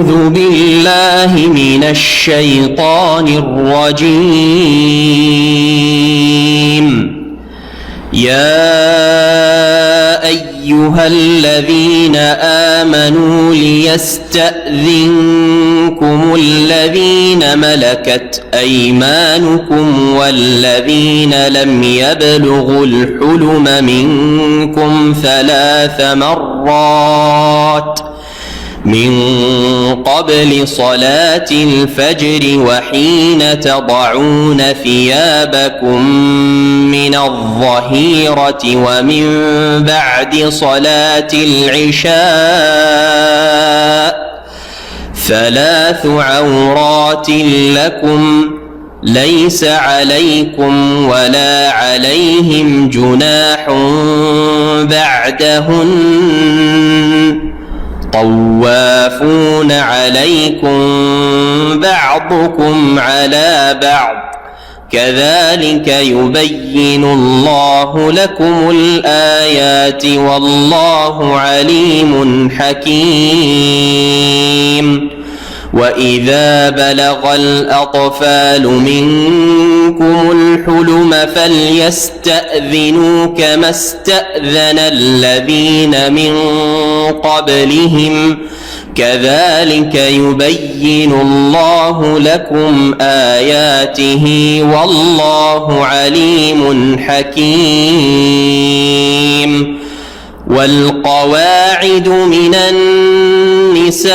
أعوذ بالله من الشيطان الرجيم. يا أيها الذين آمنوا ليستأذنكم الذين ملكت أيمانكم والذين لم يبلغوا الحلم منكم 3 مرات من قبل صلاة الفجر وحين تضعون ثيابكم من الظهيرة ومن بعد صلاة العشاء 3 عورات لكم ليس عليكم ولا عليهم جناح بعدهن طوافون عليكم بعضكم على بعض كذلك يبين الله لكم الآيات والله عليم حكيم. وإذا بلغ الأطفال منكم الحلم فليستأذنوا كما استأذن الذين من قبلهم كذلك يبين الله لكم آياته والله عليم حكيم. والقواعد من النساء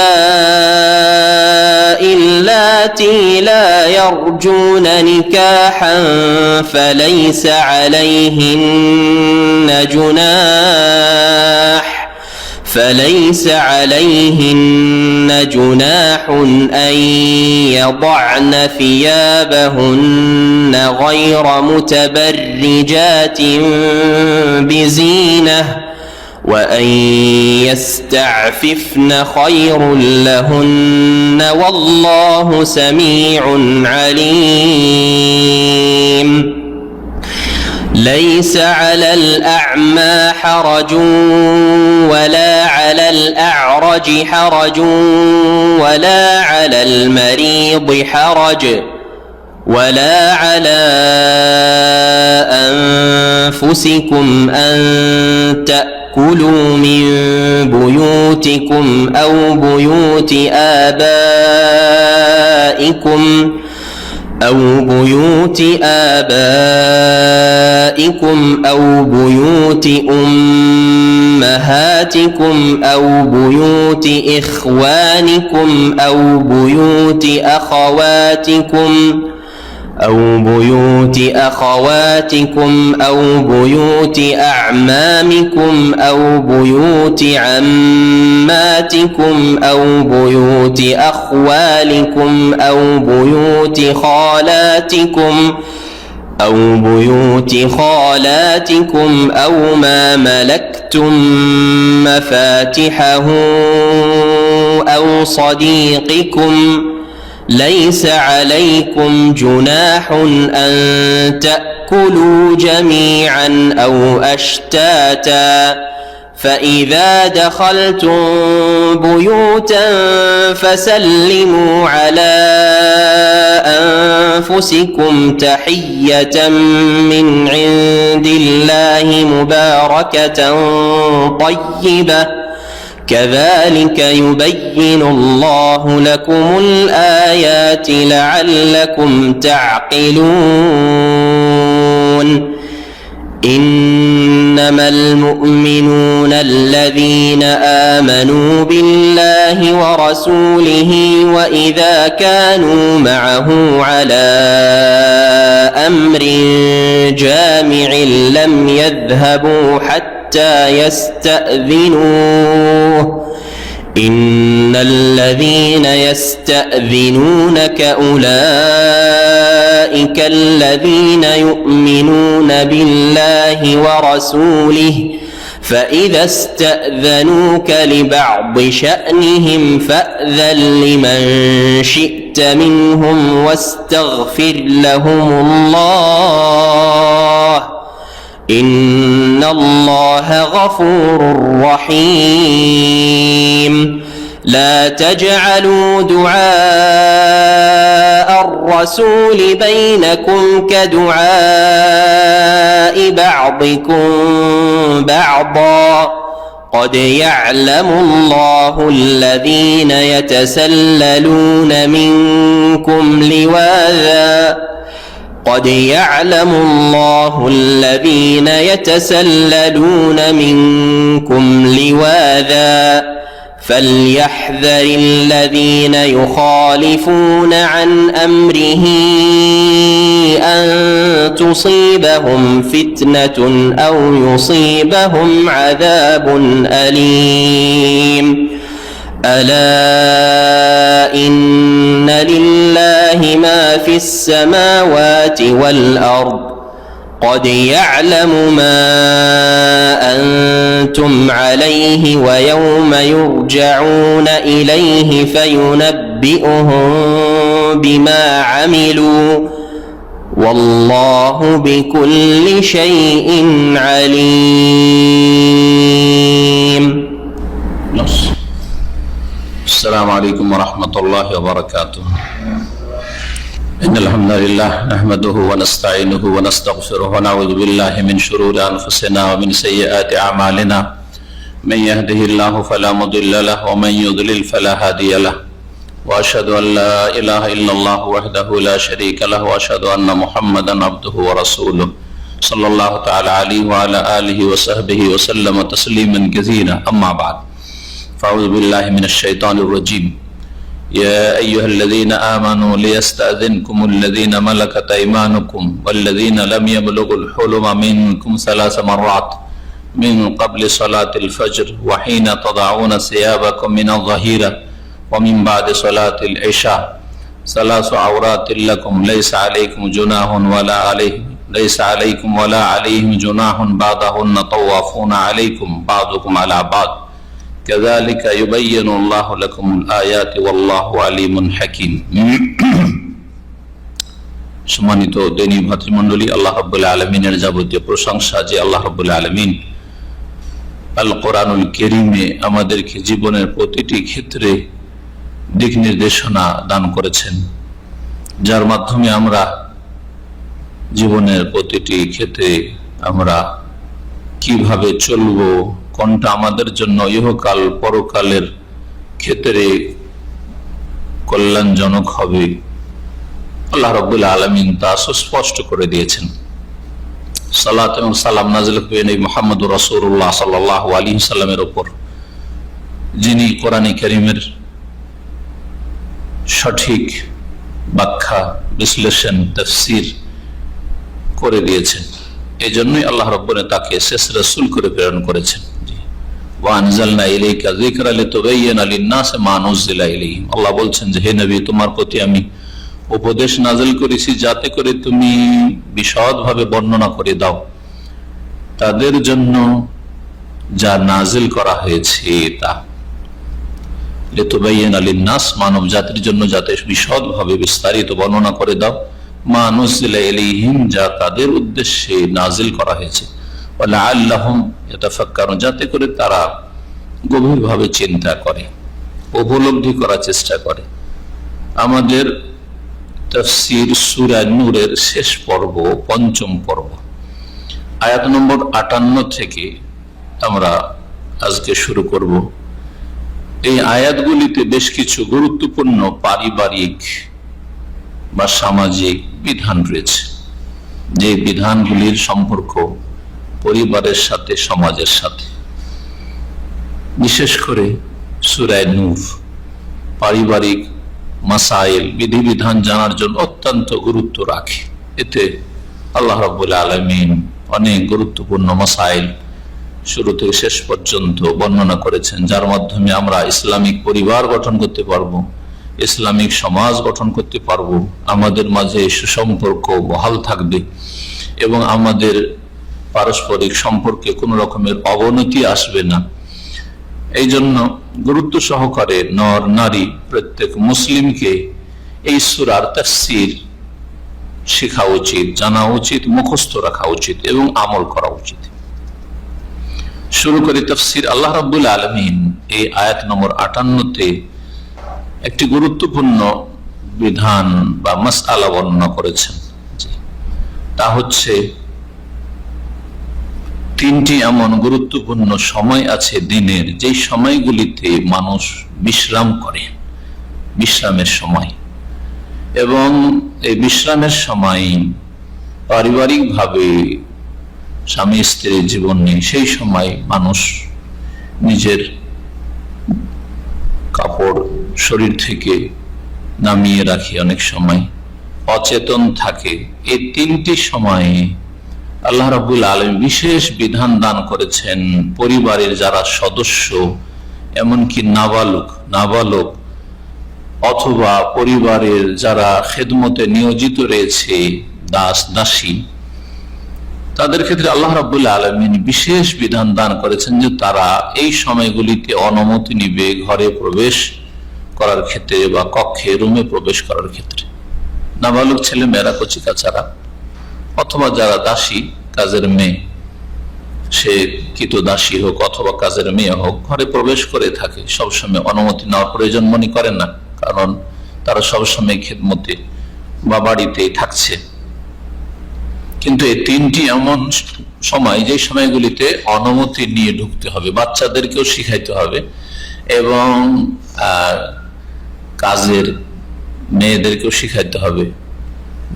اللاتي لا يرجون نكاحا فليس عليهن جناح أن يضعن ثيابهن غير متبرجات بزينة وأن يستعففن خير لهن والله سميع عليم. ليس على الأعمى حرج ولا على الأعرج حرج ولا على المريض حرج ولا على أنفسكم أن تأكلوا من بيوتكم أو بيوت آبائكم أو بيوت أمهاتكم أو بيوت إخوانكم أو بيوت أخواتكم أو بيوت أعمامكم أو بيوت عماتكم أو بيوت أخوالكم أو بيوت خالاتكم أو ما ملكتم مفاتحه أو صديقكم ليس عليكم جناح أن تأكلوا جميعا أو أشتاتا فإذا دخلتم بيوتا فسلموا على أنفسكم تحية من عند الله مباركة طيبة كذلك يبين الله لكم الآيات لعلكم تعقلون. إنما المؤمنون الذين آمنوا بالله ورسوله وإذا كانوا معه على أمر جامع لم يذهبوا حتى يستأذنوه إن الذين يستأذنونك أولئك الذين يؤمنون بالله ورسوله فإذا استأذنوك لبعض شأنهم فأذن لمن شئت منهم واستغفر لهم الله إن الله غفور رحيم. لا تجعلوا دعاء الرسول بينكم كدعاء بعضكم بعضا قد يعلم الله الذين يتسللون منكم لواذا فليحذر الذين يخالفون عن أمره أن تصيبهم فتنة أو يصيبهم عذاب أليم ألا إن لله ما في السماوات والأرض قد يعلم ما أنتم عليه ويوم يرجعون إليه فينبئهم بما عملوا والله بكل شيء عليم. السلام عليكم ورحمة الله وبركاته. إن الحمد لله نحمده ونستعينه ونستغفره ونعوذ بالله من شرور أنفسنا ومن سيئات أعمالنا من يهده الله فلا مضل له ومن يضلل فلا هادي له وأشهد أن لا إله إلا الله وحده لا شريك له وأشهد أن محمدا عبده ورسوله صلى الله تعالى عليه وعلى آله وصحبه وسلم تسليما كثيرا. أما بعد فأعوذ بالله من الشيطان الرجيم. يا أيها الذين آمنوا ليستأذنكم الذين ملكت أيمانكم والذين لم يبلغوا الحلم منكم 3 مرات من قبل صلاة الفجر وحين تضعون ثيابكم من الظهيرة ومن بعد صلاة العشاء 3 عورات لكم ليس عليكم ولا عليهم جناح بعضهن طوافون عليكم بعضكم على بعض كذلك يبين الله لكم الآيات والله عليم حكيم. সম্মানিত দিনী ভাতৃমণ্ডলী, আল্লাহ রাব্বুল আলামিনের যাবতীয় প্রশংসা যে আল্লাহ রাব্বুল আলামিন আল কোরআনুল কারীমে আমাদেরকে জীবনের প্রতিটি ক্ষেত্রে দিক নির্দেশনা দান করেছেন, যার মাধ্যমে আমরা জীবনের প্রতিটি ক্ষেত্রে আমরা কিভাবে চলবো, কোনটা আমাদের জন্য ইহকাল পরকালের ক্ষেত্রে কল্যাণজনক হবে, আল্লাহ রাব্বুল আলামিন তা সুস্পষ্ট করে দিয়েছেন। সালাত এবং সালাম নাযিল হয়ে নবী মুহাম্মদুর রাসূলুল্লাহ সাল্লাল্লাহু আলাইহি ওয়াসাল্লামের উপর, যিনি কোরআনে কারীমের সঠিক ব্যাখ্যা, বিশ্লেষণ, তাফসীর করে দিয়েছেন। এই জন্যই আল্লাহ রাব্বুল তাকে শেষ রাসূল করে প্রেরণ করেছেন। আল্লাহ বলছেন যে হে নবী, তোমার প্রতি আমি উপদেশ নাযিল করেছি যাতে করে তুমি বিশদভাবে বর্ণনা করে দাও তাদের জন্য যা নাযিল করা হয়েছে, তা লিতুবাইয়িনা লিন-নাস, মানব জাতির জন্য যাতে বিশদভাবে বিস্তারিত বর্ণনা করে দাও মা নুযিলা ইলাইহিম, যা তাদের উদ্দেশ্যে নাযিল করা হয়েছে, ওয়ালাআল্লাহুম ইয়াতাফাক্কারুন, যাতে করে তারা গভীরভাবে চিন্তা করে, উপলব্ধি করার চেষ্টা করে। আমাদের তাফসীর সূরা নূরের শেষ পর্ব, ৫ম পর্ব, আয়াত নম্বর ৫৮ থেকে আমরা আজকে শুরু করব। এই আয়াতগুলিতে বেশ কিছু গুরুত্বপূর্ণ পারিবারিক বা সামাজিক বিধান রয়েছে, যে বিধানগুলির সম্পর্ক পরিবারের সাথে, সমাজের সাথে। বিশেষ করে সূরা নূর পারিবারিক মাসাইল, বিধিবিধান জানার জন্য অত্যন্ত গুরুত্ব রাখে। এতে আল্লাহ রাব্বুল আলামিন অনেক গুরুত্বপূর্ণ মাসাইল শুরু থেকে শেষ পর্যন্ত বর্ণনা করেছেন, যার মাধ্যমে আমরা ইসলামিক পরিবার গঠন করতে পারবো, ইসলামিক সমাজ গঠন করতে পারবো, আমাদের মাঝে সুসম্পর্ক বহাল থাকবে এবং আমাদের পারস্পরিক সম্পর্কে কোনো রকমের অবনতি আসবে না। এই জন্য গুরুত্ব সহকারে নর নারী প্রত্যেক মুসলিমকে এই সূরার তাফসীর শেখা উচিত, জানা উচিত, মুখস্থ রাখা উচিত এবং আমল করা উচিত। শুরু করি তাফসীর। আল্লাহ রাব্বুল আলামিন এই আয়াত নম্বর 58-তে একটি গুরুত্বপূর্ণ বিধান বা মাসআলা বর্ণনা করেছেন। তা হচ্ছে তিনটি এমন গুরুত্বপূর্ণ সময় আছে দিনের, যেই সময়গুলিতে মানুষ বিশ্রাম করে, বিশ্রামের সময়। এবং এই বিশ্রামের সময় পারিবারিকভাবে স্বামী স্ত্রীর জীবন নেই, সেই সময় মানুষ নিজের কাপড় শরীর থেকে নামিয়ে রাখে, অনেক সময় অচেতন থাকে। এই তিনটি সময়ে আল্লাহ রাব্বুল আলামিন বিশেষ বিধান দান করেছেন। পরিবারের যারা সদস্য, এমনকি নাবালক অথবা পরিবারের যারা খেদমতে নিয়োজিত রয়েছে, দাস দাসী, তাদের ক্ষেত্রে আল্লাহ রাব্বুল আলামিন বিশেষ বিধান দান করেছেন যে তারা এই সময়গুলিতে অনুমতি নিবে ঘরে প্রবেশ করার ক্ষেত্রে বা কক্ষে, রুমে প্রবেশ করার ক্ষেত্রে। নাবালক ছেলে মেয়েরা, কচিকাচারা অথবা যারা দাসী, কাজের মেয়ে, সে কৃতদাসী হোক অথবা কাজের মেয়ে হোক, ঘরে প্রবেশ করে থাকে, সবসময় অনুমতি নেওয়ার প্রয়োজন মনে করেন না, কারণ তারা সবসময় খেদমতে বা বাড়িতেই থাকছে। কিন্তু এই তিনটি এমন সময়, যে সময়গুলিতে অনুমতি নিয়ে ঢুকতে হবে, বাচ্চাদেরকেও শিখাইতে হবে এবং কাজের মেয়েদেরকেও শিখাইতে হবে।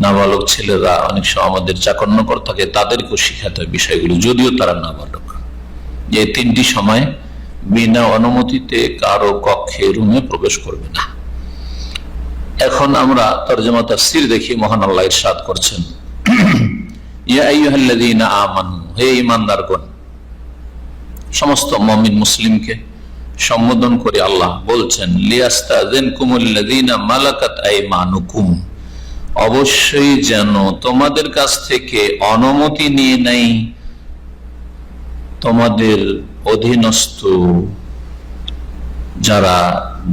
নাবালক ছেলেরা অনেক সময় আমাদের চাকর্নকর থাকে, তাদেরকেও শিখাতে হবে বিষয়গুলো, যদিও তারা নাবালক। এই তিনটি সময় বিনা অনুমতিতে কারো কক্ষে, রুমে প্রবেশ করবে না। এখন আমরা তরজমা তাফসীর দেখি। মহান আল্লাহ ইরশাদ করছেন, ইয়া আইয়ুহাল্লাযীনা আমানু, হে ঈমানদারগণ। সমস্ত মুমিন মুসলিমকে সম্বোধন করে আল্লাহ বলছেন, লিয়াস্তাযিনকুমুল্লাযীনা মালাকাত আইমানুকুম, অবশ্যই যেন তোমাদের কাছ থেকে অনুমতি নিয়ে নেই তোমাদের অধীনস্থ যারা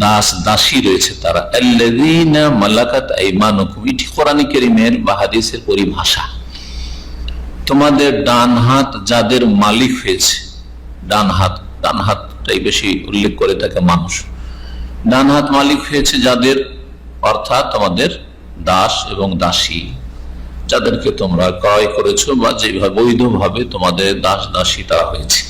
দাস দাসী রয়েছে তারা। আল্লাযীনা মালাকাত আইমানুকুম, এটি কোরআন কারীমের বা হাদিসের পরিভাষা। তোমাদের ডান হাত যাদের মালিক হয়েছে, ডান হাতটাই বেশি উল্লেখ করে থাকে মানুষ। ডান হাত মালিক হয়েছে যাদের, অর্থাৎ তোমাদের দাস এবং দাসী, যাদেরকে তোমরা ক্রয় করেছো বা যেভাবে বৈধভাবে তোমাদের দাস দাসী তারা হয়েছে।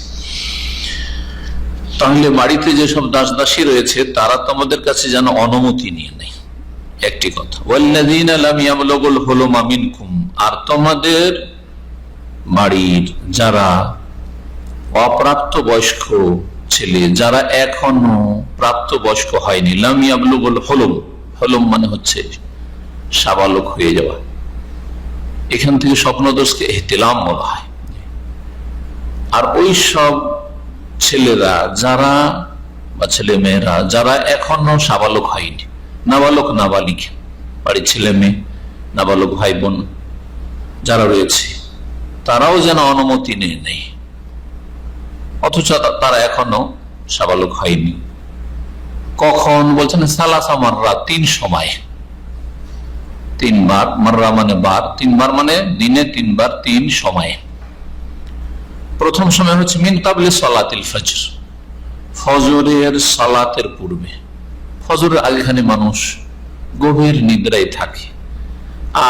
তাহলে বাড়িতে যেসব দাস দাসী রয়েছে তারা তোমাদের কাছে যেন অনুমতি নিয়ে নেয়, একটি কথা। ওয়াল্লাযীনা লাম ইয়াবলুগুল হুলুমা মিনকুম, আর তোমাদের বাড়ির যারা অপ্রাপ্ত বয়স্ক ছেলে, যারা এখনো প্রাপ্ত বয়স্ক হয়নি। লাম ইয়াবলুগুল হুলুম, হুলুম মানে হচ্ছে সাবালক হয়ে যাওয়া। এখান থেকে স্বপ্নদোষকে ইহতিলাম বলা হয়। আর ওই সব ছেলেরা যারা বা ছেলে মেয়েরা যারা এখনো সাবালক হয়নি, নাবালক নাবালিক, বাড়ির ছেলে মেয়ে, নাবালক ভাই বোন যারা রয়েছে, তারাও যেন অনুমতি নিয়ে নেই, অথচ তারা এখনো সাবালক হয়নি। কখন বলছেন? সালাসা মাররা, 3 সময়, 3 বার। মাররা মানে বার, 3 বার মানে দিনে 3 বার, 3 সময়ে। প্রথম সময় হচ্ছে মিন কাবলি সালাতিল ফজর, ফজরের সালাতের পূর্বে। ফজরের আগেখানে মানুষ গভীর নিদ্রায় থাকে,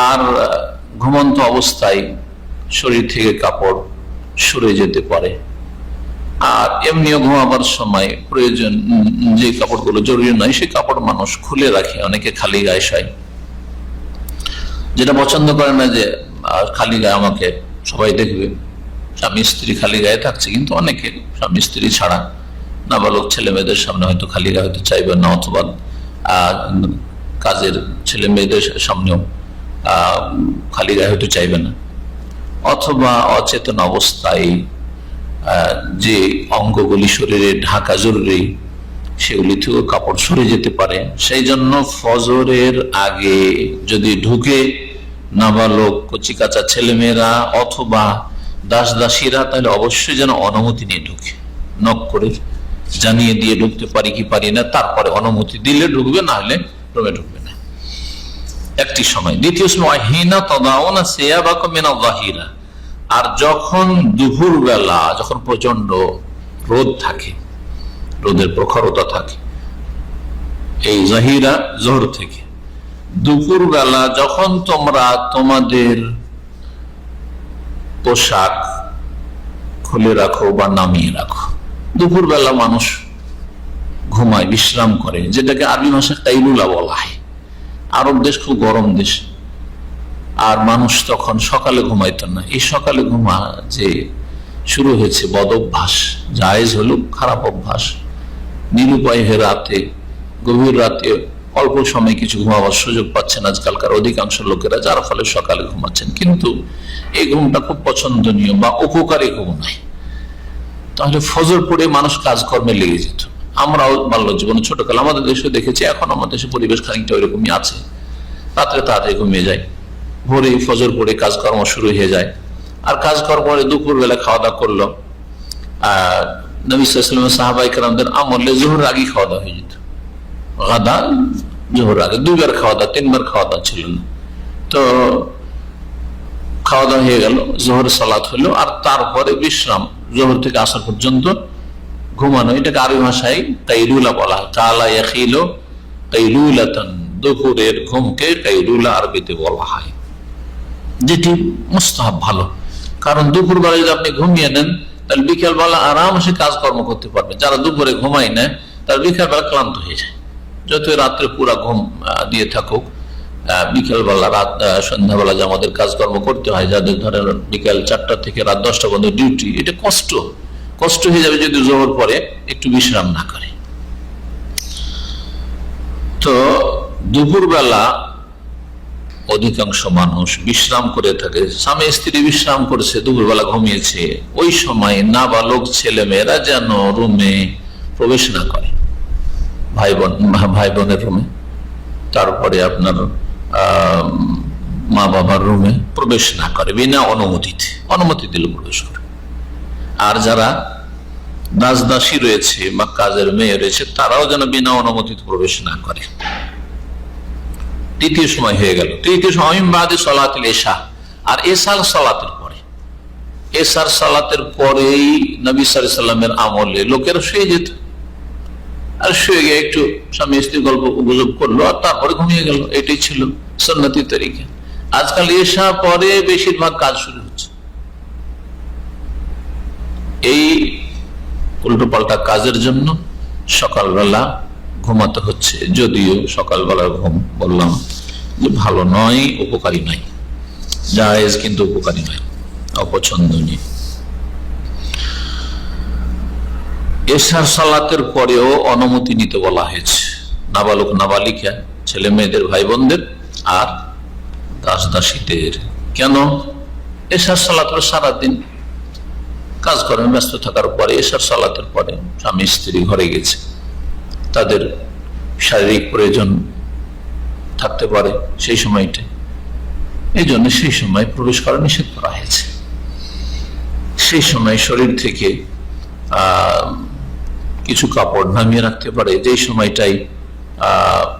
আর ঘুমন্ত অবস্থায় শরীর থেকে কাপড় সরে যেতে পারে। আর এমনিও ঘুমাবার সময় প্রয়োজন যে কাপড়গুলো জরুরি নয় সেই কাপড় মানুষ খুলে রাখে, অনেকে খালি গায়ে শোয়, যেটা পছন্দ করে না যে খালি গায়ে আমাকে সবাই দেখবে। স্বামী স্ত্রী খালি গায়ে থাকছে, কিন্তু অনেকে স্বামী স্ত্রী ছাড়া নাবালক ছেলে মেয়েদের সামনে হয়তো খালি গায়ে হয়তো চাইবে না, অথবা কাজের ছেলে মেয়েদের সামনেও খালি গায়ে হয়তো চাইবে না, অথবা অচেতন অবস্থায় যে অঙ্গগুলি শরীরে ঢাকা জরুরি সেগুলি থেকেও কাপড় সরে যেতে পারে। সেই জন্য ফজরের আগে যদি ঢুকে নাবালক কচিকাচা ছেলেমেয়েরা অথবা দাস দাসীরা, তাহলে অবশ্যই যেন অনুমতি নিয়ে ঢুকে, নক করে জানিয়ে দিয়ে ঢুকতে পারি কি পারি না, তারপরে অনুমতি দিলে ঢুকবে, না হলে রুমে ঢুকবে না। একটি সময়। দ্বিতীয় সময় হিনা তাদাউনা সিয়াবাকুম মিনাল যাহিরা, আর যখন দুপুর বেলা, যখন প্রচন্ড রোদ থাকে, রোদের প্রখরতা থাকে এই জাহিরা জোহর থেকে। দুপুর বেলা যখন তোমরা তোমাদের পোশাক খুলে রাখো বা নামিয়ে রাখো, দুপুর বেলা মানুষ ঘুমায়, বিশ্রাম করে, যেটাকে আরবি ভাষায় কাইলুলা বলা হয়। আরব দেশ খুব গরম দেশ, আর মানুষ তখন সকালে ঘুমাইতো না। এই সকালে ঘুমা যে শুরু হয়েছে বদ অভ্যাস, জায়েজ হলো খারাপ অভ্যাস। নিরুপায় হয়ে রাতে, গভীর রাতে অল্প সময় কিছু ঘুমাবার সুযোগ পাচ্ছেন আজকালকার অধিকাংশ লোকেরা, যার ফলে সকালে ঘুমাচ্ছেন। কিন্তু এই ঘুমটা খুব পছন্দনীয় বা উপকারী ঘুম নয়। তাহলে ফজর পড়ে মানুষ কাজকর্মে লেগে যেত। আমরাও বাল্য জীবনে ছোটকালে আমাদের দেশে দেখেছি, এখন আমাদের দেশে পরিবেশ খানিকটা ওইরকমই আছে। রাত্রে তাড়াতাড়ি ঘুমিয়ে যায়, ভোরে ফজর পড়ে কাজকর্ম শুরু হয়ে যায়। আর কাজকর্ম দুপুর বেলা খাওয়া দাওয়া করলো। নবী সাল্লাল্লাহু আলাইহি ওয়াসাল্লাম সাহাবায়ে কেরামদের আমলে যোহর আগে খাওয়া দাওয়া হয়ে যেত। গাদা জোহর আগে 2 বার খাওয়া দাওয়া, 3 বার খাওয়া দাওয়া ছিল না। তো খাওয়া দাওয়া হয়ে গেল, জোহর সালাত হলো, আর তারপরে বিশ্রাম, জোহর থেকে আসর পর্যন্ত ঘুমানো। এটাকে আরবি ভাষায় কাইলুলা বলা হয়। কালা ইয়াখিলু কাইলুলাতান, দুপুরের ঘুমকে কাইলুলা আরবিতে বলা হয়, যেটি মুস্তাহাব, ভালো। কারণ দুপুর বেলা যদি আপনি ঘুমিয়ে নেন, তাহলে বিকেল বেলা আরামসে কাজকর্ম করতে পারবেন। যারা দুপুরে ঘুমায় না, তারা বিকেল বেলা ক্লান্ত হয়ে যায়। যত রাত্রে পুরা ঘুম দিয়ে থাকুক, বিকেল বেলা, সন্ধ্যাবেলা যে আমাদের কাজকর্ম করতে হয়, যাদের ধরেন বিকেল 4টা থেকে রাত 10টা পর্যন্ত ডিউটি, এটা কষ্ট হয়ে যাবে যদি জোহর পরে একটু বিশ্রাম না করে। তো দুপুর বেলা অধিকাংশ মানুষ বিশ্রাম করে থাকে। স্বামী স্ত্রী বিশ্রাম করেছে, দুপুরবেলা ঘুমিয়েছে, ওই সময় নাবালক ছেলে মেয়েরা যেন রুমে প্রবেশ না করে, ভাই বোনের রুমে, তারপরে আপনার মা বাবার রুমে প্রবেশ না করে বিনা অনুমতিতে। অনুমতি দিলে প্রবেশ করে। আর যারা দাস দাসী রয়েছে বা কাজের মেয়ে রয়েছে, তারাও যেন বিনা অনুমতিতে প্রবেশ না করে। তৃতীয় সময় হয়ে গেল। তৃতীয় সময় বাদে সালাতুল ইশা, আর এশার সালাতের পরে। এশার সালাতের পরেই নবী সাল্লাল্লাহু আলাইহি ওয়াসাল্লামের আমলে লোকেরা শুয়ে যেত, আর শুয়ে গিয়ে একটু স্বামী স্ত্রী গল্প গুজব করলো, আর তারপরে ঘুমিয়ে গেল। এটাই ছিল সুন্নতি তরিকা। আজকাল এশা পরে বেশিরভাগ কাজ শুরু হচ্ছে। এই উল্টো পাল্টা কাজের জন্য সকালবেলা ঘুমাতে হচ্ছে, যদিও সকালবেলার ঘুম বললাম যে ভালো নয়, উপকারী নয়, জায়েজ কিন্তু উপকারী নয়, অপছন্দনীয়। এশার সালাতের পরেও অনুমতি নিতে বলা হয়েছে নাবালক নাবালিকা, ছেলে মেয়েদের, ভাই বোনদের আর দাস দাসীদের। কেন? এশার সালাতের সারাদিন কাজকর্মে ব্যস্ত থাকার পরে, এশার সালাতের পরে স্বামী স্ত্রী ঘরে গেছে, তাদের শারীরিক প্রয়োজন থাকতে পারে সেই সময়টা, এই জন্য সেই সময় প্রবেশ করা নিষেধ করা হয়েছে। সেই সময় শরীর থেকে কিছু কাপড় নামিয়ে রাখতে পারে, যেই সময়টাই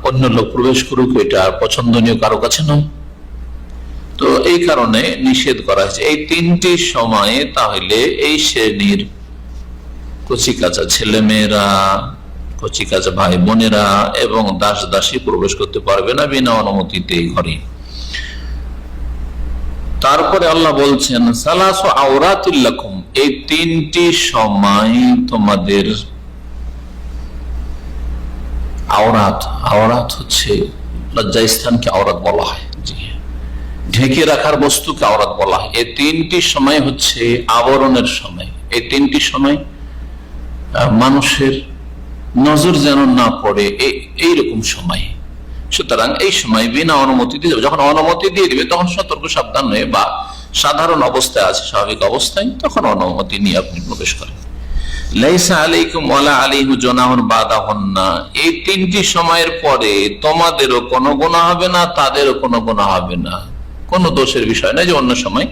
অন্য লোক প্রবেশ করুক, এটা পছন্দনীয় কারো কাছে নয়। তো এই কারণে নিষেধ করা হয়েছে এই 3টি সময়ে। তাহলে এই শ্রেণীর কচিকাঁচা ছেলে মেয়েরা, কচিকাঁচা ভাই বোনেরা এবং দাস দাসী প্রবেশ করতে পারবে না বিনা অনুমতিতে ঘরে। তারপরে আল্লাহ বলছেন সালাসু আওরাতিল লাকুম, এই 3টি সময় তোমাদের আওরাত। আওরাত হচ্ছে লজ্জাস্থানকে আওরাত বলা হয়, ঢেকে রাখার বস্তুকে আওরাত বলা হয়। এই 3টি সময় হচ্ছে আবরণের সময়। এই 3টি সময় মানুষের নজর যেন না পড়ে, এইরকম সময়। সুতরাং এই সময় বিনা অনুমতি দিয়ে, যখন অনুমতি দিয়ে দিবে তখন সতর্ক সাবধান হয়ে বা সাধারণ অবস্থায় আছে, স্বাভাবিক অবস্থায়, তখন অনুমতি নিয়ে আপনি প্রবেশ করেন। লাইসা আলাইকুম ওয়ালা আলাইহি জুনাহুন বাদাহুন্না, এই 3টি সময়ের পরে তোমাদেরও কোনো গুনাহ হবে না, তাদেরও কোনো গুনাহ হবে না, কোনো দোষের বিষয় নয় যে অন্য সময়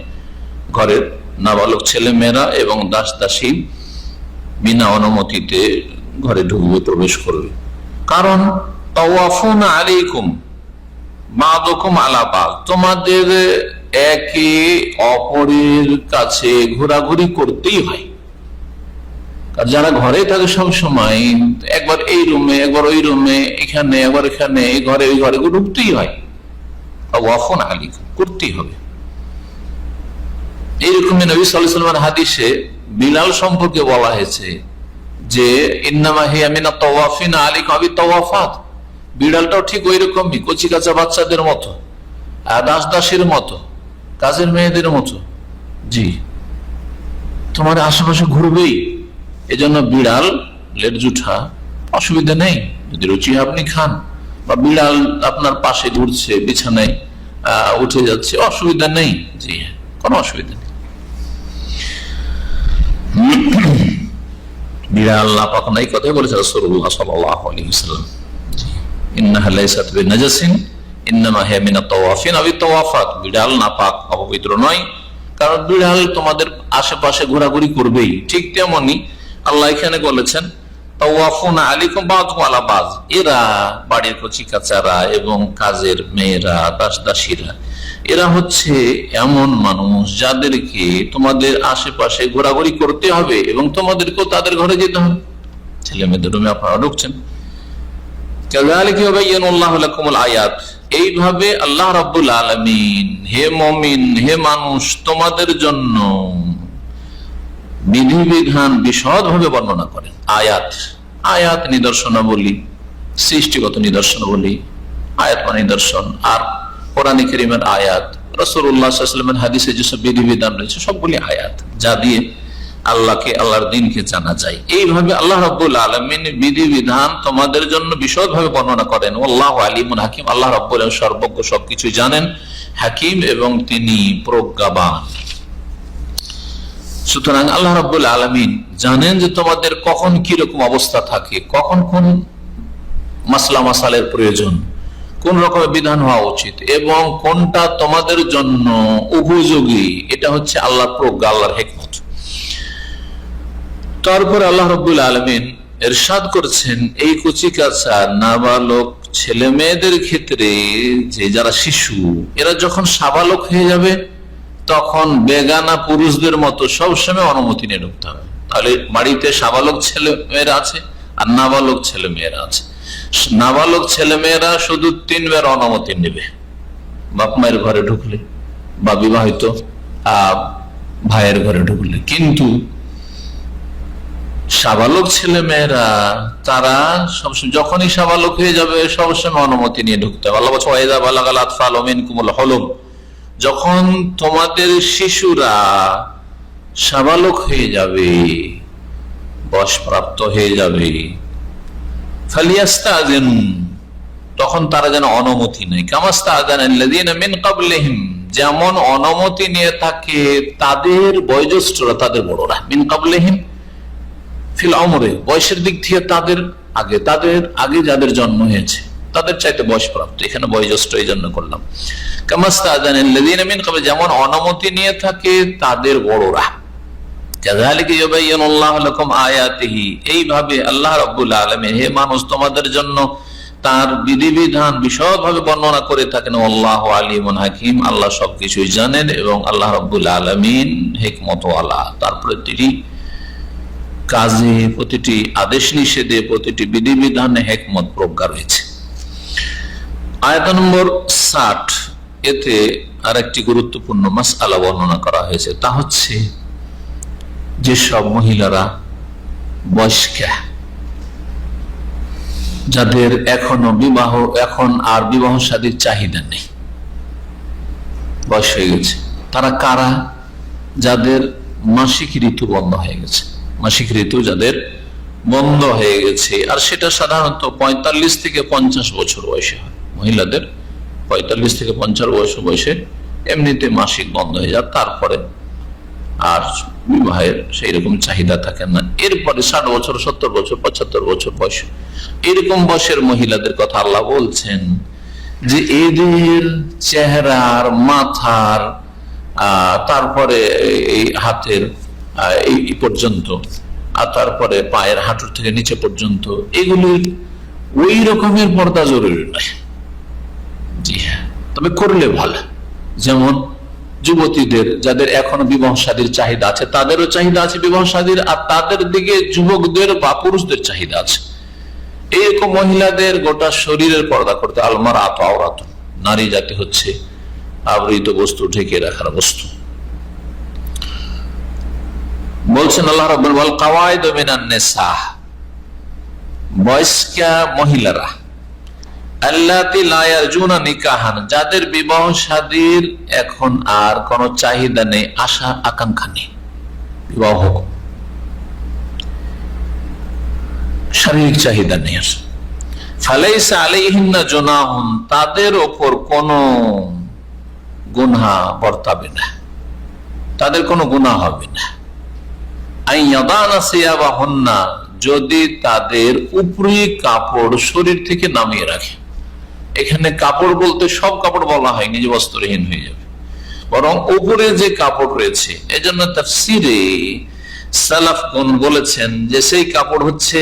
ঘরের নাবালক ছেলে মেয়েরা এবং দাস দাসী বিনা অনুমতিতে ঘরে ঢুকবে, প্রবেশ করবে। কারণ তাওয়াফুনা আলাইকুম বাদুকুম আলা বাদ, তোমাদের একে অপরের কাছে ঘোরাঘুরি করতেই হয়। আর যারা ঘরে থাকে সব সময়, একবার এই রুমে, একবার ওই রুমে, এখানে একবার এখানে, এই ঘরে ওই ঘরে ঢুকতেই হয়, ওয়াফুন আলাইকুম করতেই হবে। এইরকমই নবী সাল্লাল্লাহু আলাইহি ওয়াসাল্লামের হাদিসে বিলাল সম্পর্কে বলা হয়েছে যে ইন্নামা হিয়া মিনাত তাওয়াফিন আলাইকুম বিত তাওয়াফাত, বিড়ালটাও ঠিক ওই রকমই, কচি কাঁচা বাচ্চাদের মতো, দাস দাসীর মতো, কাজের মেয়েদের মতো। জি, তোমার আশেপাশে ঘুরবেই। এজন্য বিড়াল লেট জুঠা অসুবিধা নেই, যদি রুচি আপনি খান, বা বিড়াল আপনার পাশে ঘুরছে, বিছানায় উঠে যাচ্ছে, অসুবিধা নেই। জি, কোনো অসুবিধা নেই। বিড়াল নাপাক নাই কথাই বলেছে রাসূলুল্লাহ সাল্লাল্লাহু আলাইহি ওয়াসাল্লাম। ইন্নাহা লাইসাত বিনাজাসিন ইন্নামা হিয়া মিনাত তাওয়াফিন আও বিত-তাওয়াফাত, বিড়াল নাপাক, অপবিত্র নয়, কারণ বিড়াল তোমাদের আশেপাশে ঘোরাঘুরি করবেই। ঠিক তেমনি আল্লাহ এখানে বলেছেন তাওয়াফুনা আলাইকুম বাযুকুম আলা বায, এরা বাড়ির কচি কাচারা এবং কাজের মেয়েরা, দাস দাসীরা, এরা হচ্ছে এমন মানুষ যাদেরকে তোমাদের আশেপাশে ঘোরাঘুরি করতে হবে এবং তোমাদেরকেও তাদের ঘরে যেতে হবে। ছেলে মেয়েদের রুমে আপনারা ঢুকছেন। কাযালিকা ইউবাইয়িনুল্লাহু লাকুমুল আয়াত, এইভাবে আল্লাহ রাব্বুল আলামিন, হে মুমিন, হে মানুষ, তোমাদের জন্য বিধিবিধান বিশদভাবে বর্ণনা করেন। আয়াত, আয়াত নিদর্শনাবলী, সৃষ্টিগত নিদর্শনাবলী, আয়াত মানে নিদর্শন। আর কোরআনে কারীমের আয়াত, রাসূলুল্লাহ সাল্লাল্লাহু আলাইহি ওয়াসাল্লামের হাদিসে যেসব বিধিবিধান রয়েছে সবগুলি আয়াত, যা দিয়ে আল্লাহকে, আল্লাহর দ্বীনকে জানা যায়। এইভাবে আল্লাহ রাব্বুল আলামিন বিধিবিধান তোমাদের জন্য বিশদভাবে বর্ণনা করেন। আল্লাহু আলিমুন হাকিম, আল্লাহ রাব্বুল আলামিন সর্বজ্ঞ, সবকিছু জানেন, হাকিম এবং তিনি প্রজ্ঞাবান। সুতরাং আল্লাহ রাব্বুল আলামিন জানেন যে তোমাদের কখন কি রকম অবস্থা থাকে, কখন কোন মাসলা মাসালের প্রয়োজন, কোন রকমের বিধান হওয়া উচিত এবং কোনটা তোমাদের জন্য উপযোগী। এটা হচ্ছে আল্লাহর প্রজ্ঞা, আল্লাহর হিকমত। তারপর আল্লাহ রাব্বুল আলামিন ইরশাদ করছেন এই কচি কাঁচা নাবালক ছেলে মেয়েদের ক্ষেত্রে, যে যারা শিশু, এরা যখন সাবালক হয়ে যাবে তখন বেগানা পুরুষদের মতো সবসময় অনুমতি নিয়ে ঢুকতে হবে। তাহলে বাড়িতে সাবালক ছেলে মেয়েরা আছে আর নাবালক ছেলে মেয়েরা আছে। নাবালক ছেলে মেয়েরা শুধু 3 বার অনুমতি নেবে, বাপ মায়ের ঘরে ঢুকলে বা বিবাহিত ভাইয়ের ঘরে ঢুকলে। কিন্তু সাবালক ছেলে মেয়েরা তারা সবসময়, যখনই সাবালক হয়ে যাবে সবসময় অনুমতি নিয়ে ঢুকতে হবে। আল্লাহ বলেন ওয়াইযা বালাগাল আতফালু মিনকুমুল হুলুম, যখন তোমাদের শিশুরা সাবালক হয়ে যাবে, বয়সপ্রাপ্ত হয়ে যাবে, ফালিয়াস্তাযিনু, তখন তারা যেন অনুমতি নেয়। কামাস্তাযানাল্লাযীনা মিন ক্বাবলিহিম, যেমন অনুমতি নিয়ে থাকে তাদের বয়োজ্যেষ্ঠরা, তাদের বড়রা। মিন ক্বাবলিহিম ফিল উমরি, বয়সের দিক থেকে তাদের আগে যাদের জন্ম হয়েছে তাদের চাইতে বয়সপ্রাপ্ত, এখানে বয়োজ্যেষ্ঠ এই জন্য করলাম। কামাস্তাযানাল্লাযীনা মিন ক্বাবলিহিম, যেমন অনুমতি নিয়ে থাকে তাদের বড়রা। কাযালিকা ইউবাইয়িনুল্লাহু লাকুম আয়াতিহি, এইভাবে আল্লাহ রাব্বুল আলামিন, হে মানুষ, তোমাদের জন্য তার বিধিবিধান বিশদভাবে বর্ণনা করে থাকেন। আল্লাহু আলিমুন হাকিম, আল্লাহ সবকিছুই জানেন এবং আল্লাহ রাব্বুল আলামিন হিকমতওয়ালা। তার প্রতিটি কাজে, প্রতিটি আদেশ নিষেধে, প্রতিটি বিধিবিধানে হিকমত, প্রজ্ঞা রয়েছে। আয়াত নম্বর 60, এতে আরেকটি গুরুত্বপূর্ণ মাসআলা বর্ণনা করা হয়েছে। তা হচ্ছে যেসব মহিলারা বয়স্কা, যাদের এখন আর বিবাহ শাদীর চাহিদা নেই, বয়স হয়ে গেছে, তারা কারা? যাদের মাসিক ঋতু বন্ধ হয়ে গেছে, মাসিক ঋতু যাদের বন্ধ হয়ে গেছে, আর সেটা সাধারণত 45 থেকে 50 বছর বয়সে হয়। মহিলাদের 45 থেকে 50 বছর বয়সে এমনিতে মাসিক বন্ধ হয়ে যায়, তারপরে আর বিবাহের সেই রকম চাহিদা থাকে না। এরপরে 60 বছর, 70 বছর, 75 বছর বয়স, এরকম বয়সের মহিলাদের কথা আল্লাহ বলছেন যে এদের চেহারার, মাথার, তারপরে এই হাতের এই পর্যন্ত, আর তারপরে পায়ের হাঁটুর থেকে নিচে পর্যন্ত, এগুলি ওই রকমের পর্দা জরুরি নয়। জি হ্যাঁ, তবে করলে ভালো। যেমন যুবতীদের যাদের এখনো বিবাহ শাদীর চাহিদা আছে, তাদেরও চাহিদা আছে বিবাহ শাদীর, আর তাদের দিকে যুবকদের বা পুরুষদের চাহিদা আছে। এরকম মহিলাদের গোটা শরীরের পর্দা করতে, আলমার আওরাত, নারী জাতি হচ্ছে আবৃত বস্তু, ঢেকে রাখার বস্তু। বলছেন আল্লাহ রাব্বুল ওয়াল কাওয়াইদ মিনান নিসা, বয়স্কা মহিলারা, আল্লাতী লা ইয়ারজুনা নিকাহান, যাদের বিবাহ শাদীর এখন আর কোন চাহিদা নেই, আশা আকাঙ্ক্ষা নেই, বিবাহ শারীরিক চাহিদা নেই। ফালাইসা আলাইহিন্না জুনাহুন, তাদের ওপর কোন গুনাহ বর্তাবে না, তাদের কোনো গুনাহ হবে না। আইয়াদানা সিয়াবাহুন্না, যদি তাদের উপরি কাপড় শরীর থেকে নামিয়ে রাখে। এখানে কাপড় বলতে সব কাপড় বলা হয়নি যে বস্ত্রহীন হয়ে যাবে, বরং উপরে যে কাপড় রয়েছে। এজন্য তাফসীরে সালাফগণ বলেছেন যে সেই কাপড় হচ্ছে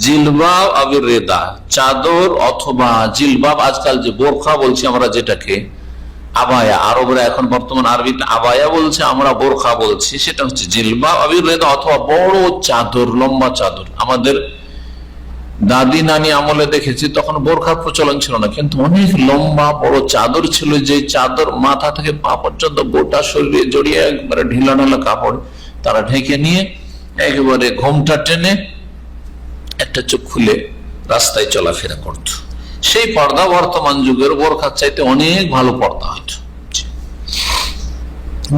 জিলবাব আবির রেদা, চাদর অথবা জিলবাব, আজকাল যে বোরখা বলছি আমরা যেটাকে, আবায়া, আরবরা এখন বর্তমান আরবিতে আবায়া বলছে, আমরা বোরখা বলছি, সেটা হচ্ছে জিলবাব আবির রেদা, অথবা বড় চাদর, লম্বা চাদর। আমাদের দাদি নানি আমলে দেখেছি তখন বোরখার প্রচলন ছিল না, কিন্তু অনেক লম্বা বড় চাদর ছিল, যে চাদর মাথা থেকে পা পর্যন্ত গোটা শরীরে জড়িয়ে একবারে ঢিলা ঢালা কাপড়, তারা ঢেকে নিয়ে একেবারে ঘোমটা টেনে একটা চোখ খুলে রাস্তায় চলাফেরা করত। সেই পর্দা বর্তমান যুগের বোরখার চাইতে অনেক ভালো পর্দা হইতো,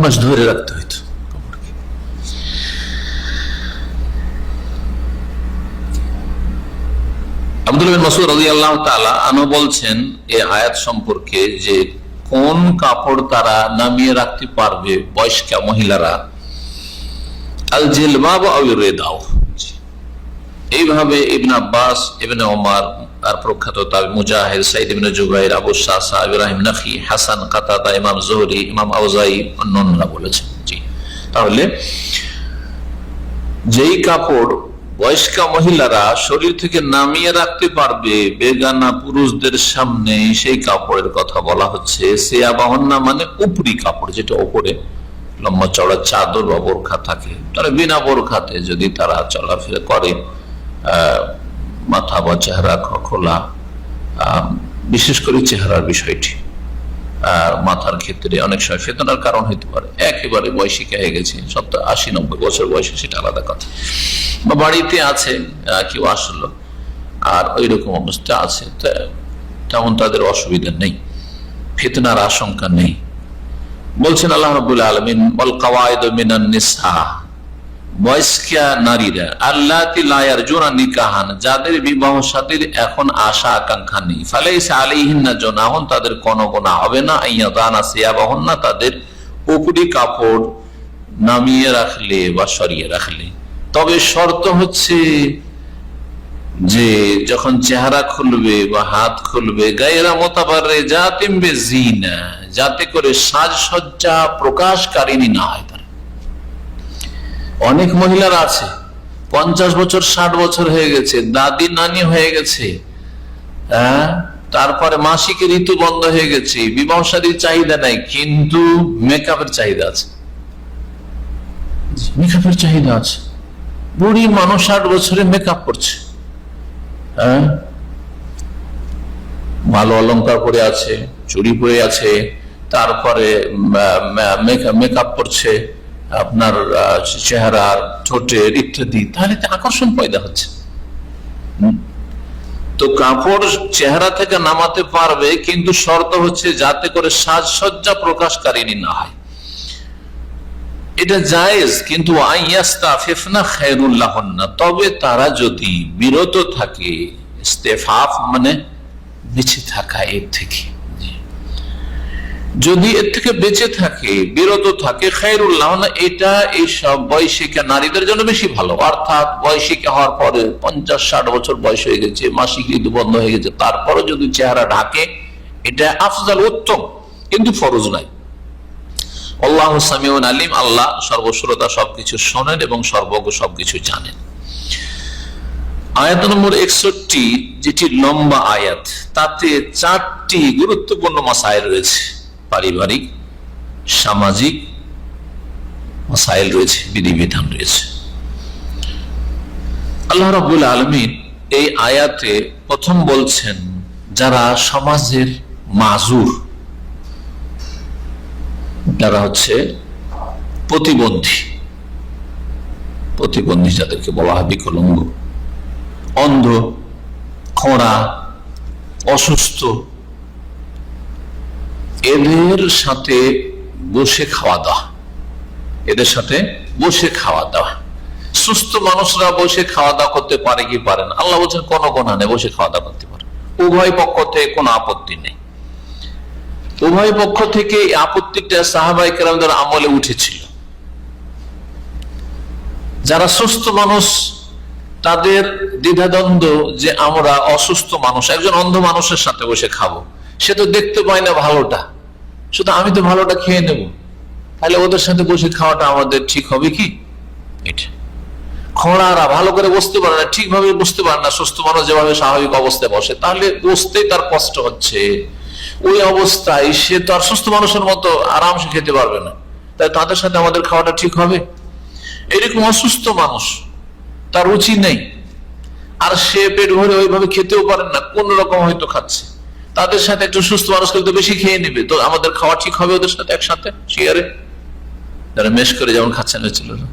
মাস ধরে রাখতে হইতো। আব্দুল্লাহ বিন মাসউদ রাদিয়াল্লাহু তাআলা আনহু বলছেন এই আয়াত সম্পর্কে যে কোন কাপড় তারা নামিয়ে রাখতে পারবে বয়স্কা মহিলারা, আল জিলবাব আও রিদাও। এইভাবে ইবনে আব্বাস, ইবনে ওমর, আর প্রখ্যাত তাবি মুজাহিদ, সাইদ ইবনে জুবাইর, আবু শাসা, ইব্রাহিম নাখি, হাসান কাতাদা, ইমাম জুহরি, ইমাম আউজাই, অন্যান্যরা বলেছেন। জি, তাহলে যেই কাপড় বয়স্কা মহিলারা শরীর থেকে নামিয়ে রাখতে পারবে বেগানা পুরুষদের সামনে, সেই কাপড়ের কথা বলা হচ্ছে। সিয়াবাহুন্না মানে উপরি কাপড়, যেটা উপরে লম্বা চড়া চাদর বা বোরখা থাকে। তারা বিনা বোরখাতে যদি তারা চলাফেরা করে, মাথা বা চেহারা খোলা, বিশেষ করে চেহারার বিষয়টি, মাথার ক্ষেত্রে অনেক সময় ফেতনার কারণ হইতে পারে। একেবারে বয়সিকা হয়ে গেছে, 70-80-90 বছর বয়সে, সেটা আলাদা কথা। বা বাড়িতে আছে কেউ আসলো আর ওই রকম অবস্থা আছে, তেমন তাদের অসুবিধা নেই, ফিতনার আশঙ্কা নেই। বলছেন আল্লাহ রাব্বুল আলামিন, ওয়াল কাওয়াইদু মিনান নিসা, বয়স্কা নারীরা, আল্লাতী লা ইয়ারজুনা নিকাহান, যাদের বিবাহ শাদীর এখন আশা আকাঙ্ক্ষা নেই। ফালাইসা আলাইহিন্না জুনাহুন, তাদের কোনো গুনাহ হবে না। আইয়াদানা সিয়াবাহুন্না, তাদের উপরি কাপড় নামিয়ে রাখলে বা সরিয়ে রাখলে। তবে শর্ত হচ্ছে যে যখন চেহারা খুলবে বা হাত খুলবে, গায়রা মুতাবাররিজাতিন বিজিনা, যাতে করে সাজসজ্জা প্রকাশকারিনী না হয়। অনেক মহিলারা আছে 50 বছর 60 বছর হয়ে গেছে, দাদি নানি হয়ে গেছে, তারপরে মাসিকের ঋতু বন্ধ হয়ে গেছে, বিবাহ শাদীর চাহিদা নাই, কিন্তু মেকআপের চাহিদা আছে, মেকআপের চাহিদা আছে। বুড়ি মানুষ 60 বছরে মেকআপ করছে, ভালো অলংকার পরে আছে, চুড়ি পরে আছে, তারপরে মেকআপ করছে আপনার চেহারার, ঠোঁটের ইত্যাদি, তাহলে আকর্ষণ পয়দা হচ্ছে। তো কাপড় চেহারা থেকে নামাতে পারবে, কিন্তু শর্ত হচ্ছে যাতে করে সাজসজ্জা প্রকাশকারিনী না হয়। এটা জায়েজ, কিন্তু আইয়াস্তাফিফনা খায়রুল লাহুন্না, তবে তারা যদি বিরত থাকে, ইস্তেফাফ মানে বেঁচে থাকা, এর থেকে যদি এর থেকে বেঁচে থাকে, বিরত থাকে, খায়রুল লাহুন্না, এটা এই সব বয়সিকা নারীদের জন্য বেশি ভালো। অর্থাৎ বয়সিকা হওয়ার পরে 50-60 বছর বয়স হয়ে গেছে, মাসিক ঋতু বন্ধ হয়ে গেছে, তারপরে যদি চেহারা ঢাকে, এটা আফজাল, উত্তম, কিন্তু ফরজ নাই। আল্লাহু সামিউন আলিম, আল্লাহ সর্বশ্রোতা, সবকিছু শোনেন এবং সর্বজ্ঞ, সবকিছু জানেন। আয়াত নম্বর 61, যেটি লম্বা আয়াত, তাতে 4টি গুরুত্বপূর্ণ মাসাইল রয়েছে। পারিবারিক সামাজিক মাসাইল রয়েছে, বিধিবিধান রয়েছে। আল্লাহ রাব্বুল আলামিন এই আয়াতে প্রথম বলছেন যারা সমাজের মাজুর, যারা হচ্ছে প্রতিবন্ধী যাদেরকে বলা হয় বিকলাঙ্গ, অন্ধ, খোঁড়া, অসুস্থ, এদের সাথে বসে খাওয়া দাওয়া, সুস্থ মানুষরা বসে খাওয়া দাওয়া করতে পারে কি পারে না? আল্লাহ বলছেন কোনো গোনা নেই, বসে খাওয়া দাওয়া করতে পারে। উভয় পক্ষ থেকে কোনো আপত্তি নেই। উভয় পক্ষ থেকে এই আপত্তিটা সাহাবায়ে কেরামদের আমলে উঠেছিল। যারা সুস্থ মানুষ তাদের দ্বিধাদ্বন্দ্ব যে আমরা অসুস্থ মানুষ, একজন অন্ধ মানুষের সাথে বসে খাবো, সে তো দেখতে পায় না ভালোটা, শুধু আমি তো ভালোটা খেয়ে নেব, তাহলে ওদের সাথে বসে খাওয়াটা আমাদের ঠিক হবে কি? এটা খোঁড়ারা ভালো করে বসতে পারে না, ঠিকভাবে বসতে পারে না, সুস্থ মানুষ যেভাবে স্বাভাবিক অবস্থায় বসে, তাহলে বসতেই তার কষ্ট হচ্ছে। ওই অবস্থায় সে তো আর সুস্থ মানুষের মতো আরামসে খেতে পারবে না, তাই তাদের সাথে আমাদের খাওয়াটা ঠিক হবে? এরকম অসুস্থ মানুষ, তার রুচি নেই, আর সে পেট ভরে ওইভাবে খেতেও পারেন না, কোন রকম হয়তো খাচ্ছে, তাদের সাথে একটু সুস্থ মানুষকে তো বেশি খেয়ে নেবে, তো আমাদের খাওয়া ঠিক হবে ওদের সাথে একসাথে শেয়ারে? যারা মেশ করে যেমন খাচ্ছেন ব্যাচেলররা,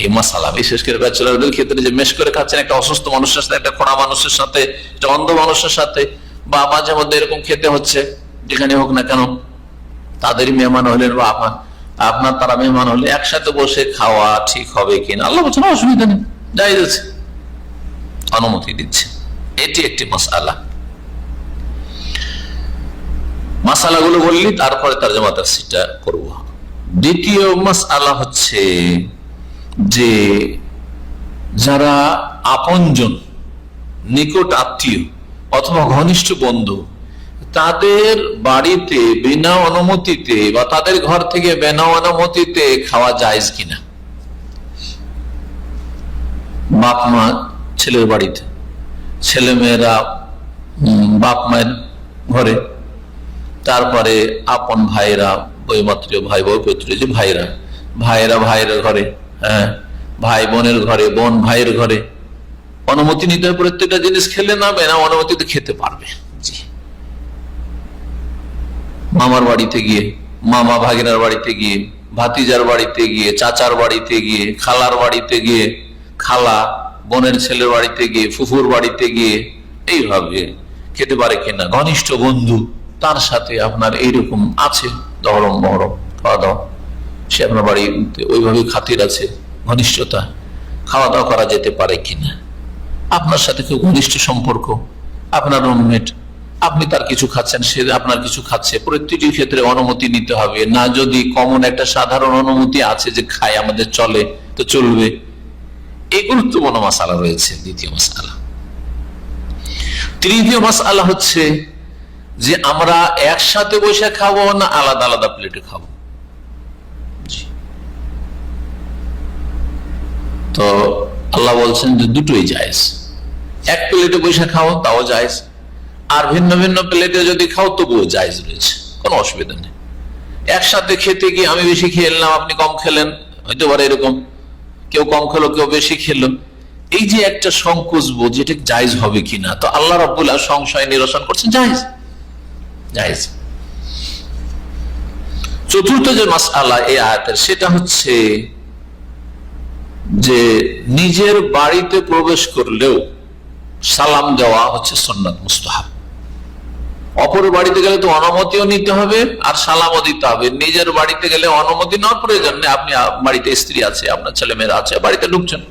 এই মশালা বিশেষ করে ব্যাচেলরদের ক্ষেত্রে যে মেশ করে খাচ্ছেন একটা অসুস্থ মানুষের সাথে, একটা খোঁড়া মানুষের সাথে, একটা অন্ধ মানুষের সাথে, বা মাঝে মধ্যে এরকম খেতে হচ্ছে যেখানে হোক না কেন, তাদেরই মেহমান হলেন বা আপনার তারা মেহমান হলে একসাথে বসে খাওয়া ঠিক হবে কিনা? আল্লাহ বলছেন অসুবিধা নেই, জায়েজ আছে, অনুমতি দিচ্ছে। এটি একটি মাসআলা। মাসআলাগুলো বললি তারপরে তারজমা তাফসীরটা করব। দ্বিতীয় মাসআলা হচ্ছে যে যারা আপনজন, নিকট আত্মীয় অথবা ঘনিষ্ঠ বন্ধু, তাদের বাড়িতে বিনা অনুমতিতে বা তাদের ঘর থেকে বিনা অনুমতিতে খাওয়া জায়েজ কিনা? বাপ মা ছেলের বাড়িতে, ছেলে মেয়েরা বাপ মায়ের ঘরে, তারপরে আপন ভাইরা, বৈমাত্রীয় ভাই বৈপত্রীয় যে ভাইরা ভাইয়ের ঘরে, হ্যাঁ, ভাই বোনের ঘরে, বোন ভাইয়ের ঘরে, অনুমতি নিতে হবে। প্রত্যেকটা জিনিস খেলে না বিনা অনুমতিতে খেতে পারবে। জি, মামার বাড়িতে গিয়ে, মামা ভাগিনার বাড়িতে গিয়ে, ভাতিজার বাড়িতে গিয়ে, চাচার বাড়িতে গিয়ে, খালার বাড়িতে গিয়ে, খালা বোনের ছেলের বাড়িতে গিয়ে, ফুফুর বাড়িতে গিয়ে এইভাবে খেতে পারে কিনা? ঘনিষ্ঠ বন্ধু, তার সাথে আপনার এইরকম আছে দহরম মহরম খাওয়া দাওয়া, সে আপনার বাড়িতে ওইভাবে খাতির আছে, ঘনিষ্ঠতা, খাওয়া দাওয়া করা যেতে পারে কিনা? আপনার সাথে কেউ ঘনিষ্ঠ সম্পর্ক, আপনার রুমমেট, আপনি তার কিছু খাচ্ছেন, সে আপনার কিছু খাচ্ছে, প্রত্যেকটি ক্ষেত্রে অনুমতি নিতে হবে না। যদি কমন একটা সাধারণ অনুমতি আছে যে খায় আমাদের চলে, তো চলবে। এই গুরুত্বপূর্ণ মাসআলা রয়েছে। দ্বিতীয় মাসআলা। তৃতীয় মাসআলা হচ্ছে যে আমরা একসাথে বসে খাবো না আলাদা আলাদা প্লেটে খাবো? তো আল্লাহ বলছেন যে দুটোই জায়েজ। এক প্লেটে বসে খাও তাও জায়েজ, আর ভিন্ন ভিন্ন প্লেটে যদি খাও তবুও জায়েজ রয়েছে, কোনো অসুবিধা নেই। একসাথে খেতে গিয়ে আমি বেশি খেয়ে নিলাম, আপনি কম খেলেন, হইতে পারে এরকম, কেউ কম খেলো কেউ বেশি খেলো, এই যে একটা সংকোচ বোধ, এটা জায়েজ হবে কিনা? তো আল্লাহ রাব্বুল আলামিন সংশয় নিরসন করছেন, জায়েজ জায়েজ। চতুর্থ যে মাসআলা এই আয়াতের, সেটা হচ্ছে যে নিজের বাড়িতে প্রবেশ করলেও সালাম দেওয়া হচ্ছে সুন্নাত, মুস্তাহাব। অপরের বাড়িতে গেলে তো অনুমতিও নিতে হবে আর সালামও দিতে হবে। নিজের বাড়িতে গেলে অনুমতি নেওয়ার প্রয়োজন নেই। আপনি বাড়িতে স্ত্রী আছে, আপনার ছেলে মেয়েরা আছে, বাড়িতে ঢুকছেন,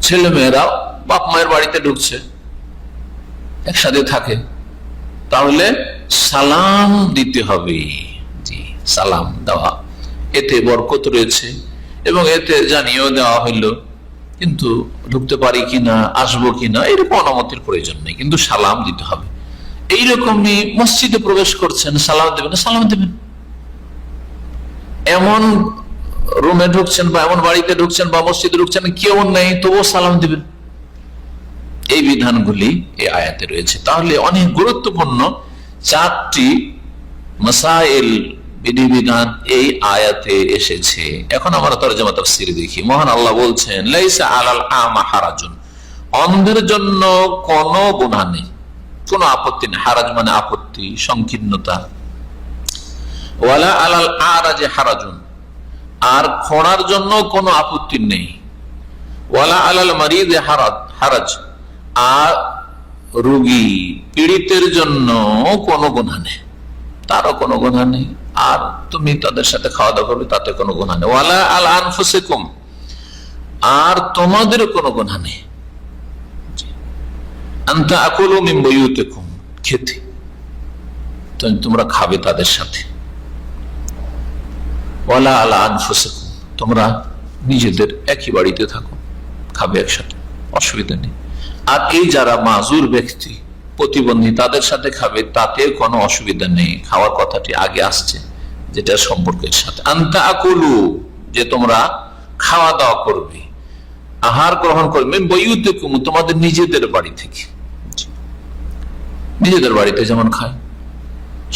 ছেলে মেয়েরা বাপ মায়ের বাড়িতে ঢুকছে, একসাথে থাকে, তাহলে সালাম দিতে হবে। জি, সালাম দেওয়া, এতে বরকত রয়েছে এবং এতে জানিয়েও দেওয়া হইলো, কিন্তু ঢুকতে পারি কিনা, আসবো কিনা, এরকম অনুমতির প্রয়োজন নেই, কিন্তু সালাম দিতে হবে। এইরকমই মসজিদে প্রবেশ করছেন, সালাম দেবেন, সালাম দেবেন। এমন রুমে ঢুকছেন বা এমন বাড়িতে ঢুকছেন বা মসজিদে ঢুকছেন কেউ নেই, তবুও সালাম দিবেন। এই বিধানগুলি এই আয়াতে রয়েছে। তাহলে অনেক গুরুত্বপূর্ণ চারটি মাসাইল বিধিবিধান এই আয়াতে এসেছে। এখন আমরা তরজমা তাফসীর দেখি। মহান আল্লাহ বলছেন, লাইসা আলাল আমা হারাজুন, অন্ধের জন্য কোনো গুনাহ নেই, কোনো আপত্তি নেই। হারাজ মানে আপত্তি, সংকীর্ণতা। ওয়ালা আলাল আরাজে হারাজুন, আর খোঁড়ার জন্য কোনো আপত্তি নেই। ওয়ালা আলাল মারিদে হারাজ, আর রোগী পীড়িতের জন্য কোনো গুনাহ নেই, তারও কোনো গুনাহ নেই। আর তুমি তাদের সাথে খাওয়া দাওয়া করবে, তাতে কোনো গুনাহ নেই। ওয়ালা আল আনফুসিকুম, আর তোমাদের কোনো গুনাহ নেই। আনতা আকুলু মিন বুয়ুতিকুম, খেতে তোমরা খাবে তাদের সাথে। ওয়ালা আল আনফুসিকুম, তোমরা নিজেদের একই বাড়িতে থাকো, খাবে একসাথে, অসুবিধা নেই। আর এই যারা মাজুর ব্যক্তি, প্রতিবন্ধী, তাদের সাথে খাবে, তাতে কোনো অসুবিধা নেই। খাওয়ার কথাটি আগে আসছে, যেটা সম্পর্কের সাথে। আনতা আকুলু, যে তোমরা খাওয়া দাওয়া করবে, আহার গ্রহণ করবে, বইউতিকুম, তোমাদের নিজেদের বাড়ি থেকে। নিজেদের বাড়িতে যেমন খায়,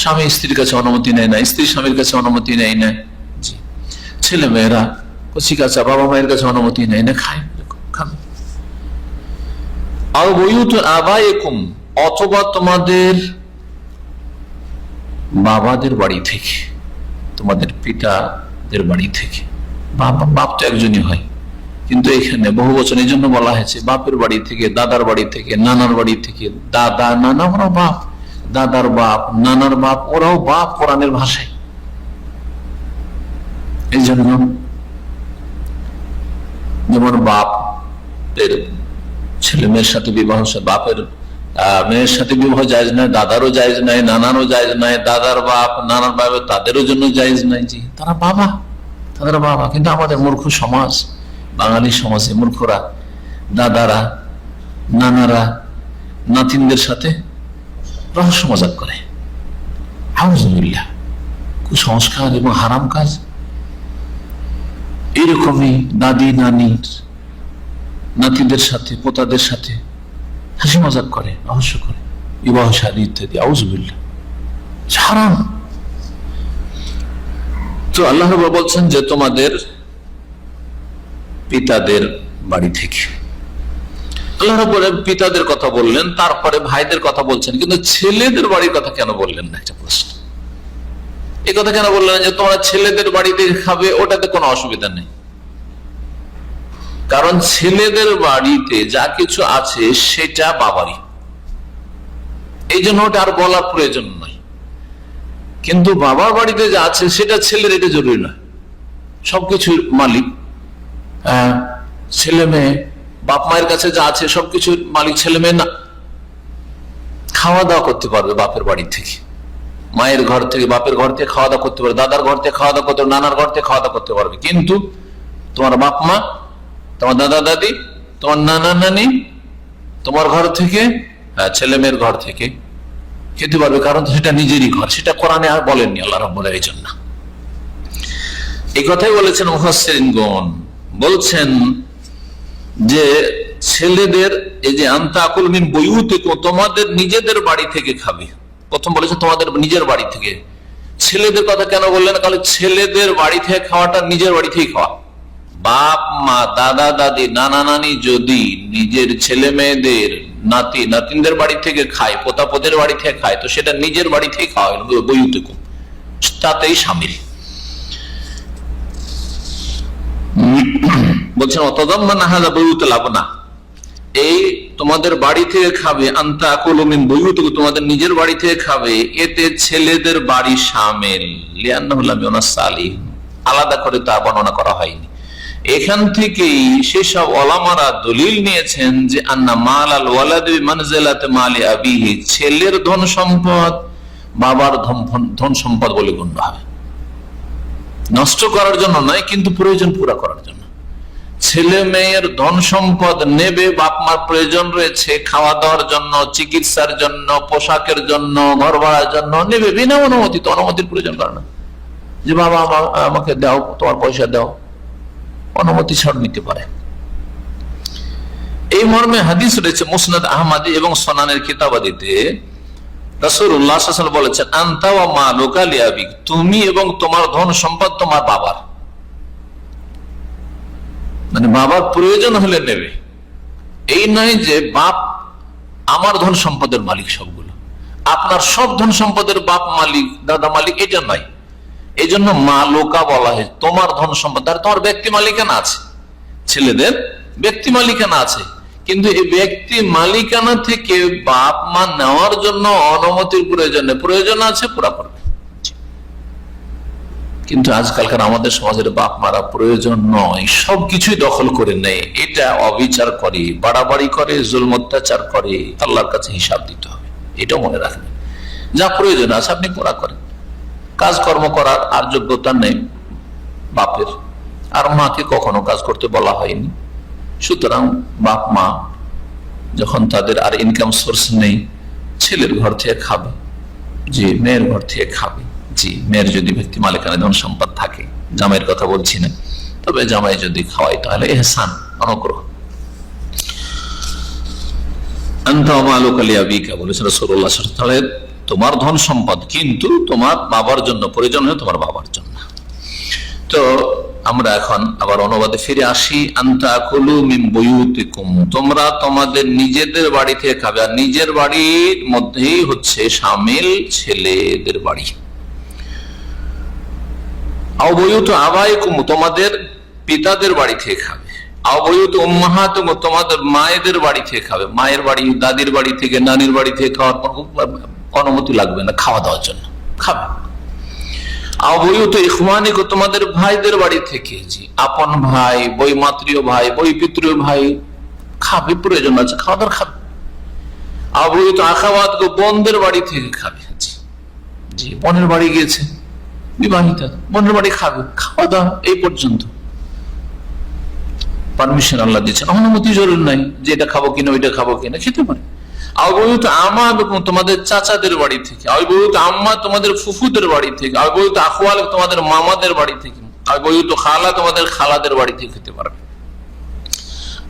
স্বামী স্ত্রীর কাছে অনুমতি নেয় না, স্ত্রী স্বামীর কাছে অনুমতি নেয় না, ছেলে মেয়েরা কচি কাঁচা বাবা মায়ের কাছে অনুমতি নেয় না, খায়, খাবে। আর বইউত আবাইকুম, অথবা তোমাদের বাবাদের বাড়ি থেকে, তোমাদের পিতাদের বাড়ি থেকে। বাপ তো একজনই হয়, কিন্তু এখানে বহু বচন এই জন্য বলা হয়েছে, বাপের বাড়ি থেকে, দাদার বাড়ি থেকে, নানার বাড়ি থেকে। দাদা নানা ওরাও বাপ, দাদার বাপ নানার বাপ ওরাও বাপ কোরআনের ভাষায়। এই জন্য যেমন বাপের ছেলে মেয়ের সাথে বিবাহ, বাপের মেয়ের সাথে বিবাহ জায়েজ নাই, দাদারও জায়েজ নাই, নানারও জায়েজ নাই, দাদার বাপ নানার বাপ তাদেরও জন্য জায়েজ নাই। জি, তারা বাবা, তাদের বাবা। কিন্তু আমাদের মূর্খ সমাজ, বাঙালি সমাজে মূর্খরা দাদারা নানারা নাতিনদের সাথে রহস্য মজাক করে। আউযুবিল্লাহ, কুসংস্কার এবং হারাম কাজ। এরকমই দাদি নানির নাতিদের সাথে, পোতাদের সাথে হাসি মজাক করে, রহস্য করে, বিবাহ শাদী ইত্যাদি। আউযুবিল্লাহ, হারাম। তো আল্লাহ বলছেন যে তোমাদের পিতাদের বাড়ি থেকে। আল্লাহ বলেন পিতাদের কথা বললেন, তারপরে ভাইদের কথা বলছেন, কিন্তু ছেলেদের বাড়ির কথা কেন বললেন না? একটা প্রশ্ন, এই কথা কেন বললেন যে তোমরা ছেলেদের বাড়িতে খাবে? ওটাতে কোনো অসুবিধা নেই, কারণ ছেলেদের বাড়িতে যা কিছু আছে সেটা বাবারই, এই জন্য ওটা আর বলার প্রয়োজন নয়। কিন্তু বাবার বাড়িতে যা আছে সেটা ছেলের, এটা জরুরি নয়। সবকিছুর মালিক ছেলে মেয়ে, বাপ মায়ের কাছে যা আছে সবকিছুর মালিক ছেলে মেয়ে না। খাওয়া দাওয়া করতে পারবে বাপের বাড়ি থেকে, মায়ের ঘর থেকে, বাপের ঘর থেকে খাওয়া দাওয়া করতে পারবে, দাদার ঘর থেকে খাওয়া দাওয়া করতে পারবে, নানার ঘর থেকে খাওয়া দাওয়া করতে পারবে। কিন্তু তোমার বাপ মা, তোমার দাদা দাদি, তোমার নানা নানি, তোমার ঘর থেকে, ছেলে মেয়ের ঘর থেকে খেতে পারবে, কারণ সেটা নিজেরই ঘর। সেটা কোরআনে আর বলেননি আল্লাহ রাব্বুল আলামিন। এই জন্য এই কথাই বলেছেন মুফাসসিরিনগণ, বলছেন যে ছেলেদের এই যে আনতা আকুল মিন বুয়ুতিকুম, তোমাদের নিজেদের বাড়ি থেকে খাবে। প্রথম বলেছে তোমাদের নিজের বাড়ি থেকে। ছেলেদের কথা কেন বললেন? কারণ ছেলেদের বাড়ি থেকে খাওয়াটা নিজের বাড়ি থেকে খাওয়া। বাপ মা, দাদা দাদি, নানা নানি যদি নিজের ছেলে মেয়েদের, নাতি নাতিনদের বাড়ি থেকে খায়, পোতাপোদের বাড়ি থেকে খায়, তো সেটা নিজের বাড়ি থেকে খাওয়া হলো বুয়ুতিকুম, তাতেই শামিল। বলছেন অতদাম্মানা হাযা বুয়ুতুল আবনা, এই তোমাদের বাড়ি থেকে খাবে, আনতা আকুলু মিন বুয়ুতিকুম, তোমাদের নিজের বাড়ি থেকে খাবে, এতে ছেলেদের বাড়ি শামিল। লিআন্নাহু লাম ইউনাস সালিহ, আলাদা করে তা বর্ণনা করা হয়নি। এখান থেকেই সেসব ওলামারা দলিল নিয়েছেন যে আন্না মাল আল ওয়ালাদি বিমানজিলাতি মালি আবিহি, ছেলের ধন সম্পদ বাবার ধন সম্পদ বলে গণ্য হবে। নষ্ট করার জন্য নয়, কিন্তু প্রয়োজন পুরা করার জন্য। ছেলে মেয়ের ধন সম্পদ নেবে, বাপ মার প্রয়োজন রয়েছে খাওয়া দাওয়ার জন্য, চিকিৎসার জন্য, পোশাকের জন্য, ঘর ভাড়ার জন্য নেবে বিনা অনুমতি। তো অনুমতির প্রয়োজন করে না যে বাবা আমাকে দাও, তোমার পয়সা দাও, অনুমতি ছাড় নিতে পারে। এই মর্মে হাদিস রয়েছে মুসনাদ আহমদ এবং সুনানের কিতাবাদিতে। রাসূলুল্লাহ সাল্লাল্লাহু আলাইহি ওয়াসাল্লাম বলেছেন, আনতা ওয়া মালুকা লিআবিক, তুমি এবং তোমার ধন সম্পদ তোমার বাবার, মানে বাবার প্রয়োজন হলে নেবে। এই নয় যে বাপ আমার ধন সম্পদের মালিক, সবগুলো আপনার সব ধন সম্পদের বাপ মালিক, দাদা মালিক, এটা নয়। এই জন্য মালুকা বলা হয়, তোমার ধন সম্পদ। আর তোমার ব্যক্তি মালিকানা আছে, ছেলেদের ব্যক্তি মালিকানা আছে, কিন্তু এই ব্যক্তি মালিকানা থেকে বাপ মা নেওয়ার জন্য অনুমতির প্রয়োজন আছে, পুরা করবে। কিন্তু আজকালকার আমাদের সমাজের বাপ মারা প্রয়োজন নয়, সবকিছুই দখল করে নেয়, এটা অবিচার করে, বাড়াবাড়ি করে, জুলম অত্যাচার করে, আল্লাহর কাছে হিসাব দিতে হবে। এটাও মনে রাখবেন, যা প্রয়োজন আছে আপনি পুরা করেন। কাজকর্ম করার আর যোগ্যতা নেই বাপের, আর মাকে কখনো কাজ করতে বলা হয়নি। সুতরাং বাপ মা যখন তাদের আর ইনকাম সোর্স নেই, ছেলের ঘর থেকে খাবে, জি মেয়ের ঘর থেকে খাবে, জি মেয়ের যদি ব্যক্তি মালিকানা ধন সম্পদ থাকে, জামাইয়ের কথা বলছি না, তবে জামাই যদি খাওয়ায় তাহলে ইহসান, অনুগ্রহ। আনতা ওয়া মালুকা লিআবিকা বলেছেন রাসূলুল্লাহ সাল্লাল্লাহু আলাইহি ওয়াসাল্লাম, তাহলে তোমার ধন সম্পদ কিন্তু তোমার বাবার জন্য, প্রয়োজন হয় তোমার বাবার জন্য। তো আমরা এখন আবার অনুবাদে ফিরে আসি। আনতা কুলু মিন বুয়ুতিকুম, তোমরা তোমাদের নিজেদের বাড়ি থেকে খাবে। আর নিজের বাড়ির মধ্যেই হচ্ছে শামিল ছেলেদের বাড়ি। আও বুয়ুতু আবাইকুম, তোমাদের পিতাদের বাড়ি থেকে খাবে। আও বুয়ুতু উম্মাহাতুকুম, তোমাদের মায়েদের বাড়ি থেকে খাবে। মায়ের বাড়ি, দাদির বাড়ি থেকে, নানির বাড়ি থেকে খাওয়ার অনুমতি লাগবে না, খাওয়া দাওয়ার জন্য খাবে। আও বুয়ুতু ইখওয়ানিকুম, তোমাদের ভাইদের বাড়ি থেকে, জি আপন ভাই, বৈমাত্রীয় ভাই, বৈপিত্রীয় ভাই খাবে, প্রয়োজন আছে খাওয়া দাওয়ার খাবে। আও বুয়ুতু আখাওয়াতিকুম, বোনদের বাড়ি থেকে খাবে, জি বোনের বাড়ি গিয়েছে বিবাহিতা, বোনের বাড়ি খাবে, খাওয়া দাওয়া এই পর্যন্ত পারমিশন আল্লাহ দিচ্ছেন, অনুমতি জরুরি নাই যে এটা খাবো কিনা ওইটা খাবো কিনা, খেতে পারে। আবুত আমা, তোমাদের চাচাদের বাড়ি থেকে। আবুত আম্মা, তোমাদের ফুফুদের বাড়ি থেকে। আবুত আখওয়াল, তোমাদের মামাদের বাড়ি থেকে। আবুত খালা, তোমাদের খালাদের বাড়ি থেকে খেতে পারবে।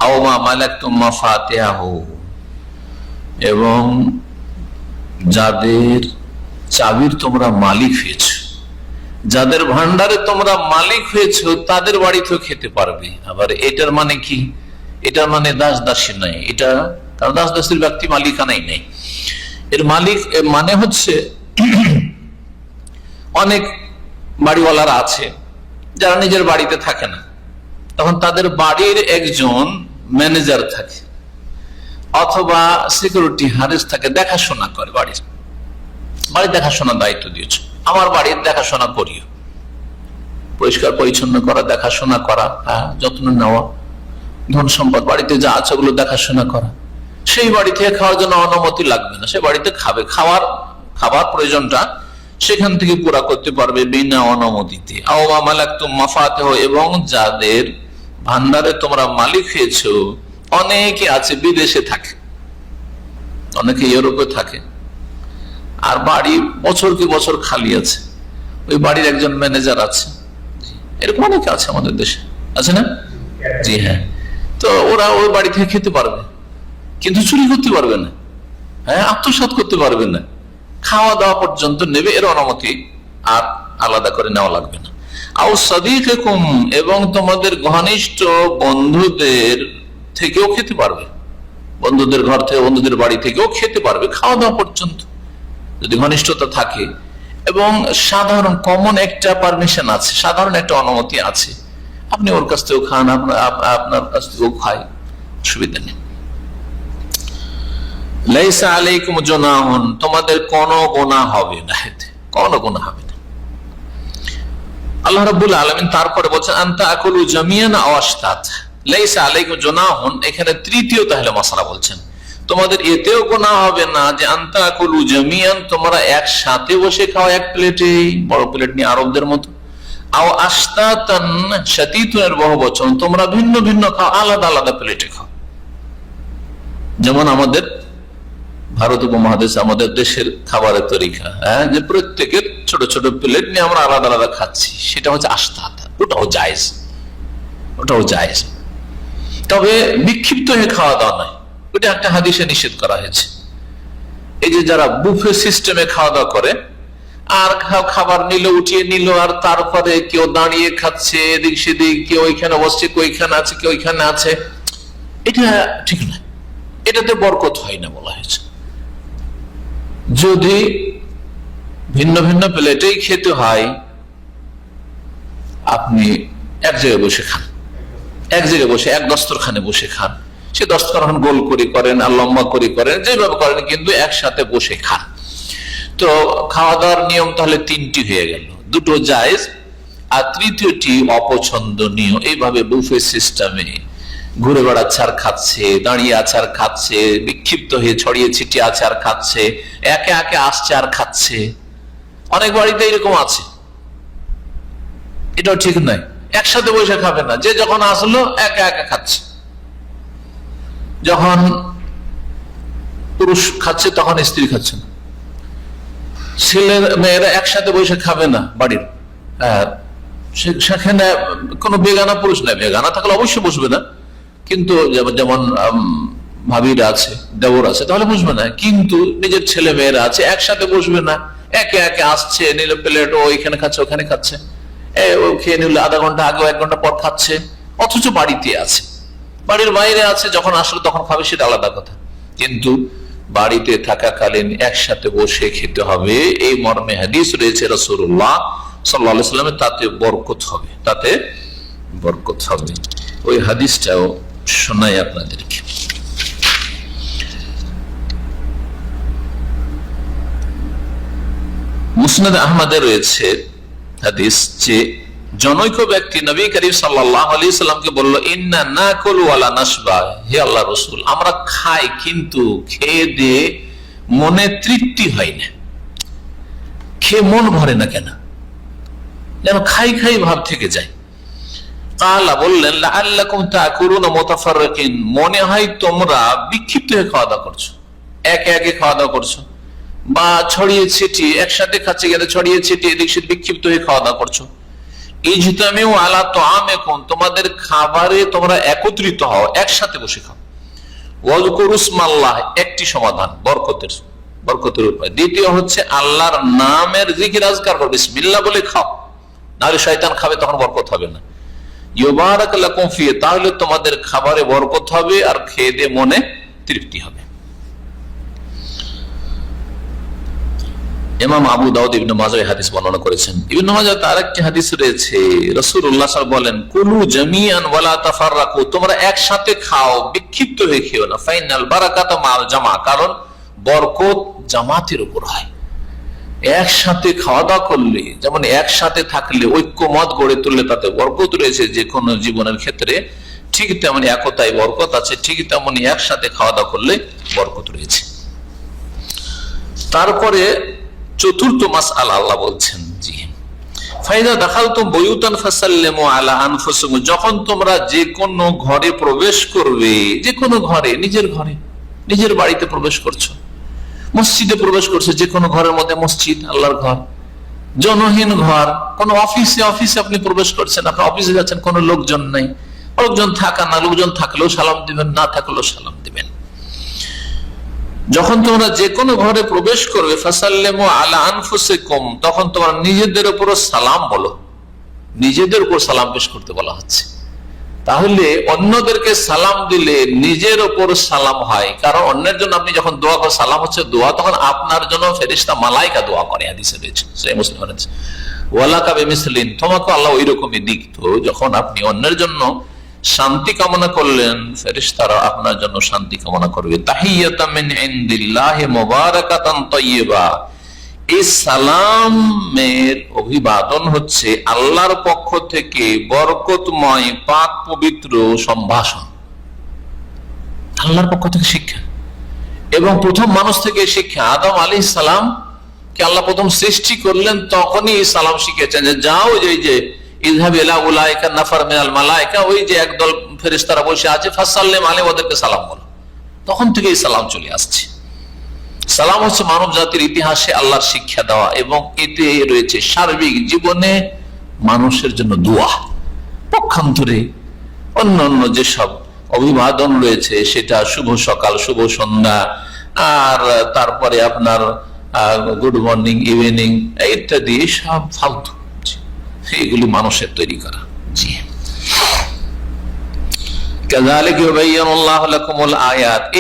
আও মা মালাকতুম মাফাতিহাহু, এবং যাদের চাবির তোমরা মালিক হয়েছো, যাদের ভান্ডারে তোমরা মালিক হয়েছো, তাদের বাড়িতেও খেতে পারবে। আবার এটার মানে কি? এটার মানে দাস দাসী নয়, এটা কারণ দাস দাসীর ব্যক্তি মালিকানাই নেই। এর মালিক মানে হচ্ছে অনেক বাড়িওয়ালারা আছে যারা নিজের বাড়িতে থাকে না, তখন তাদের বাড়ির একজন ম্যানেজার থাকে অথবা সিকিউরিটি হারেস থাকে, দেখাশোনা করে, বাড়ির দেখাশোনার দায়িত্ব দিয়েছে, আমার বাড়ির দেখাশোনা করিও, পরিষ্কার পরিচ্ছন্ন করা, দেখাশোনা করা, যত্ন নেওয়া, ধন সম্পদ বাড়িতে যা আছে ওগুলো দেখাশোনা করা। সেই বাড়ি থেকে খাওয়ার জন্য অনুমতি লাগবে না, সে বাড়িতে খাবে, খাবার প্রয়োজনটা সেখান থেকে পুরা করতে পারবে বিনা অনুমতিতে। আও মা মালাকতুম মাফাতিহু, এবং যাদের ভান্ডারে তোমরা মালিক হয়েছো, অনেকে আছে বিদেশে থাকে, অনেকে ইউরোপে থাকে, আর বাড়ি বছর কি বছর খালি আছে, ওই বাড়ির একজন ম্যানেজার আছে, এরকম অনেকে আছে আমাদের দেশে, আছে না? জি হ্যাঁ। তো ওরা ওই বাড়ি থেকে খেতে পারবে, কিন্তু চুরি করতে পারবে না, হ্যাঁ আত্মসাৎ করতে পারবে না, খাওয়া দাওয়া পর্যন্ত নেবে, এর অনুমতি আর আলাদা করে নেওয়া লাগবে না। আও সাদিকুম, এবং তোমাদের ঘনিষ্ঠ বন্ধুদের থেকেও খেতে পারবে, বন্ধুদের ঘর থেকে, বন্ধুদের বাড়ি থেকেও খেতে পারবে, খাওয়া দাওয়া পর্যন্ত যদি ঘনিষ্ঠতা থাকে। এবং সাধারণ কমন একটা পারমিশন আছে, সাধারণ একটা অনুমতি আছে, আপনি ওর কাছ থেকেও খান, আপনার কাছ থেকেও খাই, সুবিধা নেই। লাইসা আলাইকুম জুনাহুন, তোমাদের কোনো গুনাহ হবে না, কোনো গুনাহ হবে না। আল্লাহ রাব্বুল আলামিন তারপরে বলছেন আনতা আকুলু জামিয়ান আও আশতাত। লাইসা আলাইকুম জুনাহুন, এখানে তৃতীয় তাহলে মাসলা বলছেন, তোমাদের এতেও গুনাহ হবে না যে আনতা আকুলু জামিয়ান, তোমরা একসাথে বসে খাও, এক প্লেটে, বড় প্লেট নিয়ে আরবদের মতো। আও আশতাতান, শাতীতুনের বহুবচন, তোমরা ভিন্ন ভিন্ন খাও, আলাদা আলাদা প্লেটে খাও। যেমন আমাদের ভারত উপমহাদেশে আমাদের দেশের খাবারের তরিকা, হ্যাঁ, যে প্রত্যেকের ছোট ছোট প্লেট নিয়ে আমরা আলাদা আলাদা খাচ্ছি, সেটা হচ্ছে আশতাত, ওটাও জায়েজ, ওটাও জায়েজ। তবে বিক্ষিপ্ত হয়ে খাওয়া দাওয়া নয়, ওটা একটা হাদিসে নিষেধ করা হয়েছে। এই যে যারা বুফে সিস্টেমে খাওয়া দাওয়া করে, আর খাবার নিল, উঠিয়ে নিল, আর তারপরে কেউ দাঁড়িয়ে খাচ্ছে এদিক সেদিক, কেউ ওইখানে বসছে, কেউ ওইখানে আছে, কেউ ওইখানে আছে, এটা ঠিক না, এটাতে বরকত হয় না বলা হয়েছে। যদি ভিন্ন ভিন্ন প্লেটেই খেতে হয়, আপনি এক জায়গায় বসে খান, এক জায়গায় বসে এক দস্তরখানে বসে খান, সে দস্তরখান গোল করে করেন আর লম্বা করে করেন, যেভাবে করেন, কিন্তু একসাথে বসে খান। তো খাওয়া দাওয়ার নিয়ম তাহলে তিনটি হয়ে গেল, দুটো জায়েজ আর তৃতীয়টি অপছন্দনীয়। এইভাবে বুফে সিস্টেমে ঘুরে বেড়াচ্ছে আর খাচ্ছে, দাঁড়িয়ে আছে আর খাচ্ছে, বিক্ষিপ্ত হয়ে ছড়িয়ে ছিটিয়ে আছে আর খাচ্ছে, একে একে আসছে আর খাচ্ছে, অনেক বাড়িতে এরকম আছে। এটাও ঠিক নয়, একসাথে বসে খাবে না, যে যখন আসলো একে একে খাচ্ছে। যখন পুরুষ খাচ্ছে তখন স্ত্রী খাচ্ছে না, ছেলের মেয়েরা একসাথে বসে খাবে না বাড়ির, সেখানে কোনো বেগানা পুরুষ নাই, বেগানা থাকলে অবশ্যই বসবে না, কিন্তু যেমন ভাবিরা আছে, দেবর আছে, তাহলে বসবে না, কিন্তু নিজের ছেলে মেয়েরা আছে একসাথে বসবে না, একে একে আসছে, নিল প্লেট, ও এখানে খাচ্ছে ওখানে খাচ্ছে, ও খেয়ে নিল আধা ঘন্টা আগে 1 ঘন্টা পর খাচ্ছে, অথচ বাড়িতে আছে, বাড়ির বাইরে আছে, যখন আসলো তখন খাবে সেটা আলাদা কথা, কিন্তু বাড়িতে থাকাকালীন একসাথে বসে খেতে হবে, এই মর্মে হাদিস রয়েছে রাসূলুল্লাহ সাল্লাল্লাহু আলাইহি ওয়াসাল্লামের, তাতে বরকত হবে, তাতে বরকত হবে। ওই হাদিসটাও শোনাই আপনাদেরকে। মুসনাদ আহমদে রয়েছে হাদিস, যে জনৈক ব্যক্তি নবী করিম সাল্লাল্লাহু আলাইহি সাল্লামকে বলল, ইন্না নাকুলু ওয়ালা নাশবা, হে আল্লাহর রাসূল, আমরা খাই কিন্তু খেয়ে দিয়ে মনে তৃপ্তি হয় না, খেয়ে মন ভরে না, কেন যেন খাই খাই ভাব থেকে যায়। কালা বললেন, লাআল্লাকুম তাকুলুনা মুতাফাররিকিন, মনে হয় তোমরা বিক্ষিপ্ত হয়ে খাওয়া দাওয়া করছো, একে একে খাওয়া দাওয়া করছো, বা ছড়িয়ে ছিটিয়ে একসাথে খাচ্ছে গেলে ছড়িয়ে ছিটিয়ে এদিক সেদিক বিক্ষিপ্ত হয়ে খাওয়া দাওয়া করছো। ইজতামিউ আলা তাআমিকুম, তোমাদের খাবারে তোমরা একত্রিত হও, একসাথে বসে খাও। ওয়াজকুরু ইসমাল্লাহ, একটি সমাধান বরকতের উপায়। দ্বিতীয় হচ্ছে আল্লাহর নামের জিকির আজকার করো, বিসমিল্লাহ বলে খাও, নাহলে শয়তান খাবে, তখন বরকত হবে না। ইউবারাক লাকুম ফিহি, তাহলে তোমাদের খাবারে বরকত হবে আর খেয়ে দিয়ে মনে তৃপ্তি হবে। ইমাম আবু দাউদ ইবনে মাজাহ এই হাদিস বর্ণনা করেছেন। ইবনে মাজাহ তার একটি হাদিস রয়েছে, রাসূলুল্লাহ সাল্লাল্লাহু আলাইহি ওয়াসাল্লাম বলেন, কুলু জামিআন ওয়ালা তাফাররাকু, তোমরা একসাথে খাও, বিক্ষিপ্ত হয়ে খেও না। ফাইনাল বারাকাতু মাল জামা, কারণ বরকত জামাতের উপর হয়। একসাথে খাওয়া দাওয়া করলে, যেমন একসাথে থাকলে, ঐক্যমত গড়ে তুললে তাতে বরকত রয়েছে যে কোনো জীবনের ক্ষেত্রে, ঠিক তেমনি একতায় বরকত আছে, ঠিক তেমনি একসাথে খাওয়া দাওয়া করলে বরকত রয়েছে। তারপরে চতুর্থ মাসআলা আল্লাহ বলছেন, জি ফাইদা দাখালতুম বুয়ুতান ফাসাল্লিমু আলা আনফুসিকুম, যখন তোমরা যে কোনো ঘরে প্রবেশ করবে, যে কোনো ঘরে, নিজের বাড়িতে প্রবেশ করছো, মসজিদে প্রবেশ করছো, যে কোনো ঘরের মধ্যে মসজিদ আল্লাহর ঘর, জনহীন ঘর, কোন অফিসে আপনি প্রবেশ করছেন, আপনার অফিসে যাচ্ছেন, কোনো লোকজন নাই, লোকজন থাকা না, লোকজন থাকলেও সালাম দিবেন, না থাকলেও সালাম দিবেন। যখন তোমরা যে কোনো ঘরে প্রবেশ করবে, ফাসাল্লিমু আলা আনফুসিকুম, তখন তোমরা নিজেদের উপর সালাম বলো, নিজেদের উপর সালাম পেশ করতে বলা হচ্ছে। তাহলে অন্যদেরকে সালাম দিলে নিজের উপর সালাম হয়, কারণ অন্যের জন্য আপনি যখন দোয়া করেন, সালাম হচ্ছে দোয়া, তখন আপনার জন্য ফেরেশতা মালায়েকা দোয়া করে, হাদিসে রয়েছে, সহিহ মুসলিম হাদিস। ওয়ালাকা বিমিসলিন, তোমাকে আল্লাহ ওই রকমই দিক। তো যখন আপনি অন্যের জন্য শান্তি কামনা করলেন, ফেরেশতারা আপনার জন্য শান্তি কামনা করবে। তাহিয়াতাম মিন ইনদিল্লাহি মুবারাকাতান তাইয়্যিবা, এই সালামের অভিবাদন হচ্ছে আল্লাহর পক্ষ থেকে বরকতময় পাক পবিত্র সম্ভাষণ, আল্লাহর পক্ষ থেকে শিক্ষা, এবং প্রথম মানুষ থেকে শিক্ষা। আদম আলাইহিস সালাম কে আল্লাহ প্রথম সৃষ্টি করলেন, তখনই সালাম শিখেছেন যে যাও, যে ইযহাব ইলা উলাইকা নাফার মিনাল মালায়েকা, ওই যে একদল ফেরেশতারা বসে আছে, ফাসাল্লিম আলাইহিম, ওদেরকে সালাম বলো। তখন থেকে এই সালাম চলে আসছে। সালাম হচ্ছে মানব জাতির ইতিহাসে আল্লাহর শিক্ষা দেওয়া, এবং এতে রয়েছে সার্বিক জীবনে মানুষের জন্য দোয়া। পক্ষান্তরে অন্য যেসব অভিবাদন রয়েছে, সেটা শুভ সকাল, শুভ সন্ধ্যা, আর তারপরে আপনার গুড মর্নিং, ইভিনিং ইত্যাদি সব ফালতু, এগুলি মানুষের তৈরি করা। জি,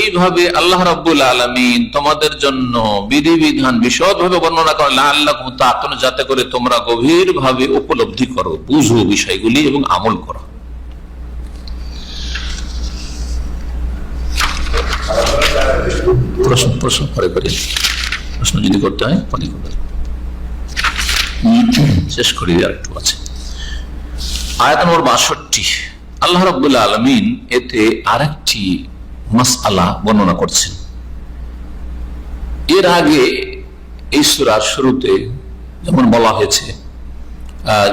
এইভাবে আল্লাহ রাব্বুল আলামিন তোমাদের জন্য বিধিবিধান বিশদভাবে বর্ণনা করেন, লাআল্লাকুম তাআকুলুন, যাতে করে তোমরা গভীর ভাবে উপলব্ধি করো, বুঝো বিষয়গুলি এবং আমল করো। প্রশ্ন যদি করতে হয় পরে করবেন, শেষ করি, আর একটু আছে। আয়াত নম্বর 62, আল্লাহ রাব্বুল আলামিন এতে আরেকটি মাসআলা বর্ণনা করছেন। এর আগে এই সূরার শুরুতে যেমন বলা হয়েছে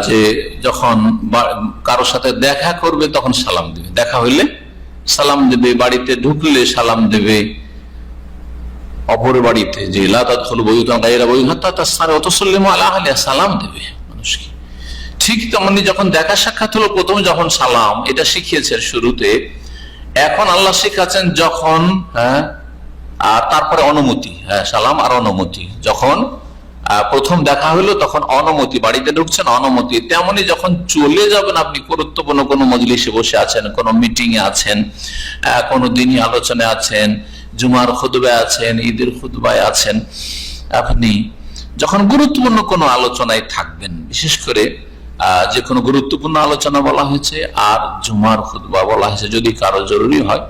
যে যখন কারোর সাথে দেখা করবে তখন সালাম দেবে, দেখা হইলে সালাম দেবে, বাড়িতে ঢুকলে সালাম দেবে, অপরের বাড়িতে যে লা তাদখুলু বুয়ুতান গায়রা বুয়ুতিহা হাত্তা তাসসালিমু ওয়া তুসাল্লিমু আলা আহলিহা, সালাম দেবে মানুষকে। ঠিক তেমনি যখন দেখা সাক্ষাৎ হলো, প্রথম যখন সালাম, এটা শিখিয়েছেন শুরুতে। এখন আল্লাহ শিখাচ্ছেন যখন আর তারপরে অনুমতি, সালাম আর অনুমতি। যখন প্রথম দেখা হলো তখন অনুমতি, বাড়িতে ঢুকছেন অনুমতি। তেমনি যখন চলে যাবেন, আপনি গুরুত্বপূর্ণ কোনো মজলিসে বসে আছেন, কোনো মিটিং এ আছেন, কোনো দিনই আলোচনায় আছেন, জুমার খুতবায় আছেন, ঈদের খুতবায় আছেন, আপনি যখন গুরুত্বপূর্ণ কোনো আলোচনায় থাকবেন, বিশেষ করে যে কোনো গুরুত্বপূর্ণ আলোচনা বলা হয়েছে আর জুমার খুতবা বলা হয়েছে, যদি কারো জরুরি হয়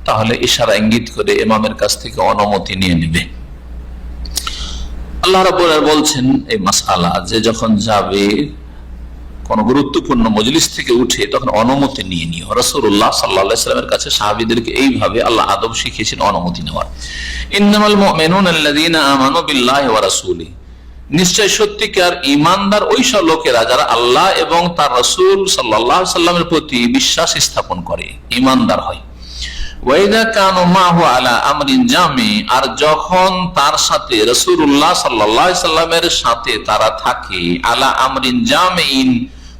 তাহলে ইশারা ইঙ্গিত করে ইমামের কাছ থেকে অনুমতি নিয়ে নেবে। আল্লাহ রাব্বুল আলামিন বলছেন এই মাসআলা, যে যখন যাবে কোন গুরুত্বপূর্ণ মজলিস থেকে উঠে তখন অনুমতি নিয়ে নিও। রাসূলুল্লাহ সাল্লাল্লাহু আলাইহি ওয়াসাল্লামের কাছে সাহাবীদেরকে এইভাবে আল্লাহ আদব শিখিয়েছেন অনুমতি নেওয়ার। ইন্নামাল মুমিনুনা আল্লাযীনা আমানু বিল্লাহি ওয়া রাসূলিহি, নিশ্চয় সত্যিকার ঈমানদার ওই সব লোকেরা যারা আল্লাহ এবং তার রাসূল সাল্লাল্লাহু আলাইহি ওয়াসাল্লামের প্রতি বিশ্বাস স্থাপন করে, ঈমানদার হয়। ওয়াইদা কানু মাহু আলা আমরিন জামি, আর যখন তার সাথে রাসূলুল্লাহ সাল্লাল্লাহু আলাইহি ওয়াসাল্লামের সাথে তারা থাকে, আলা আমরিন জামিন,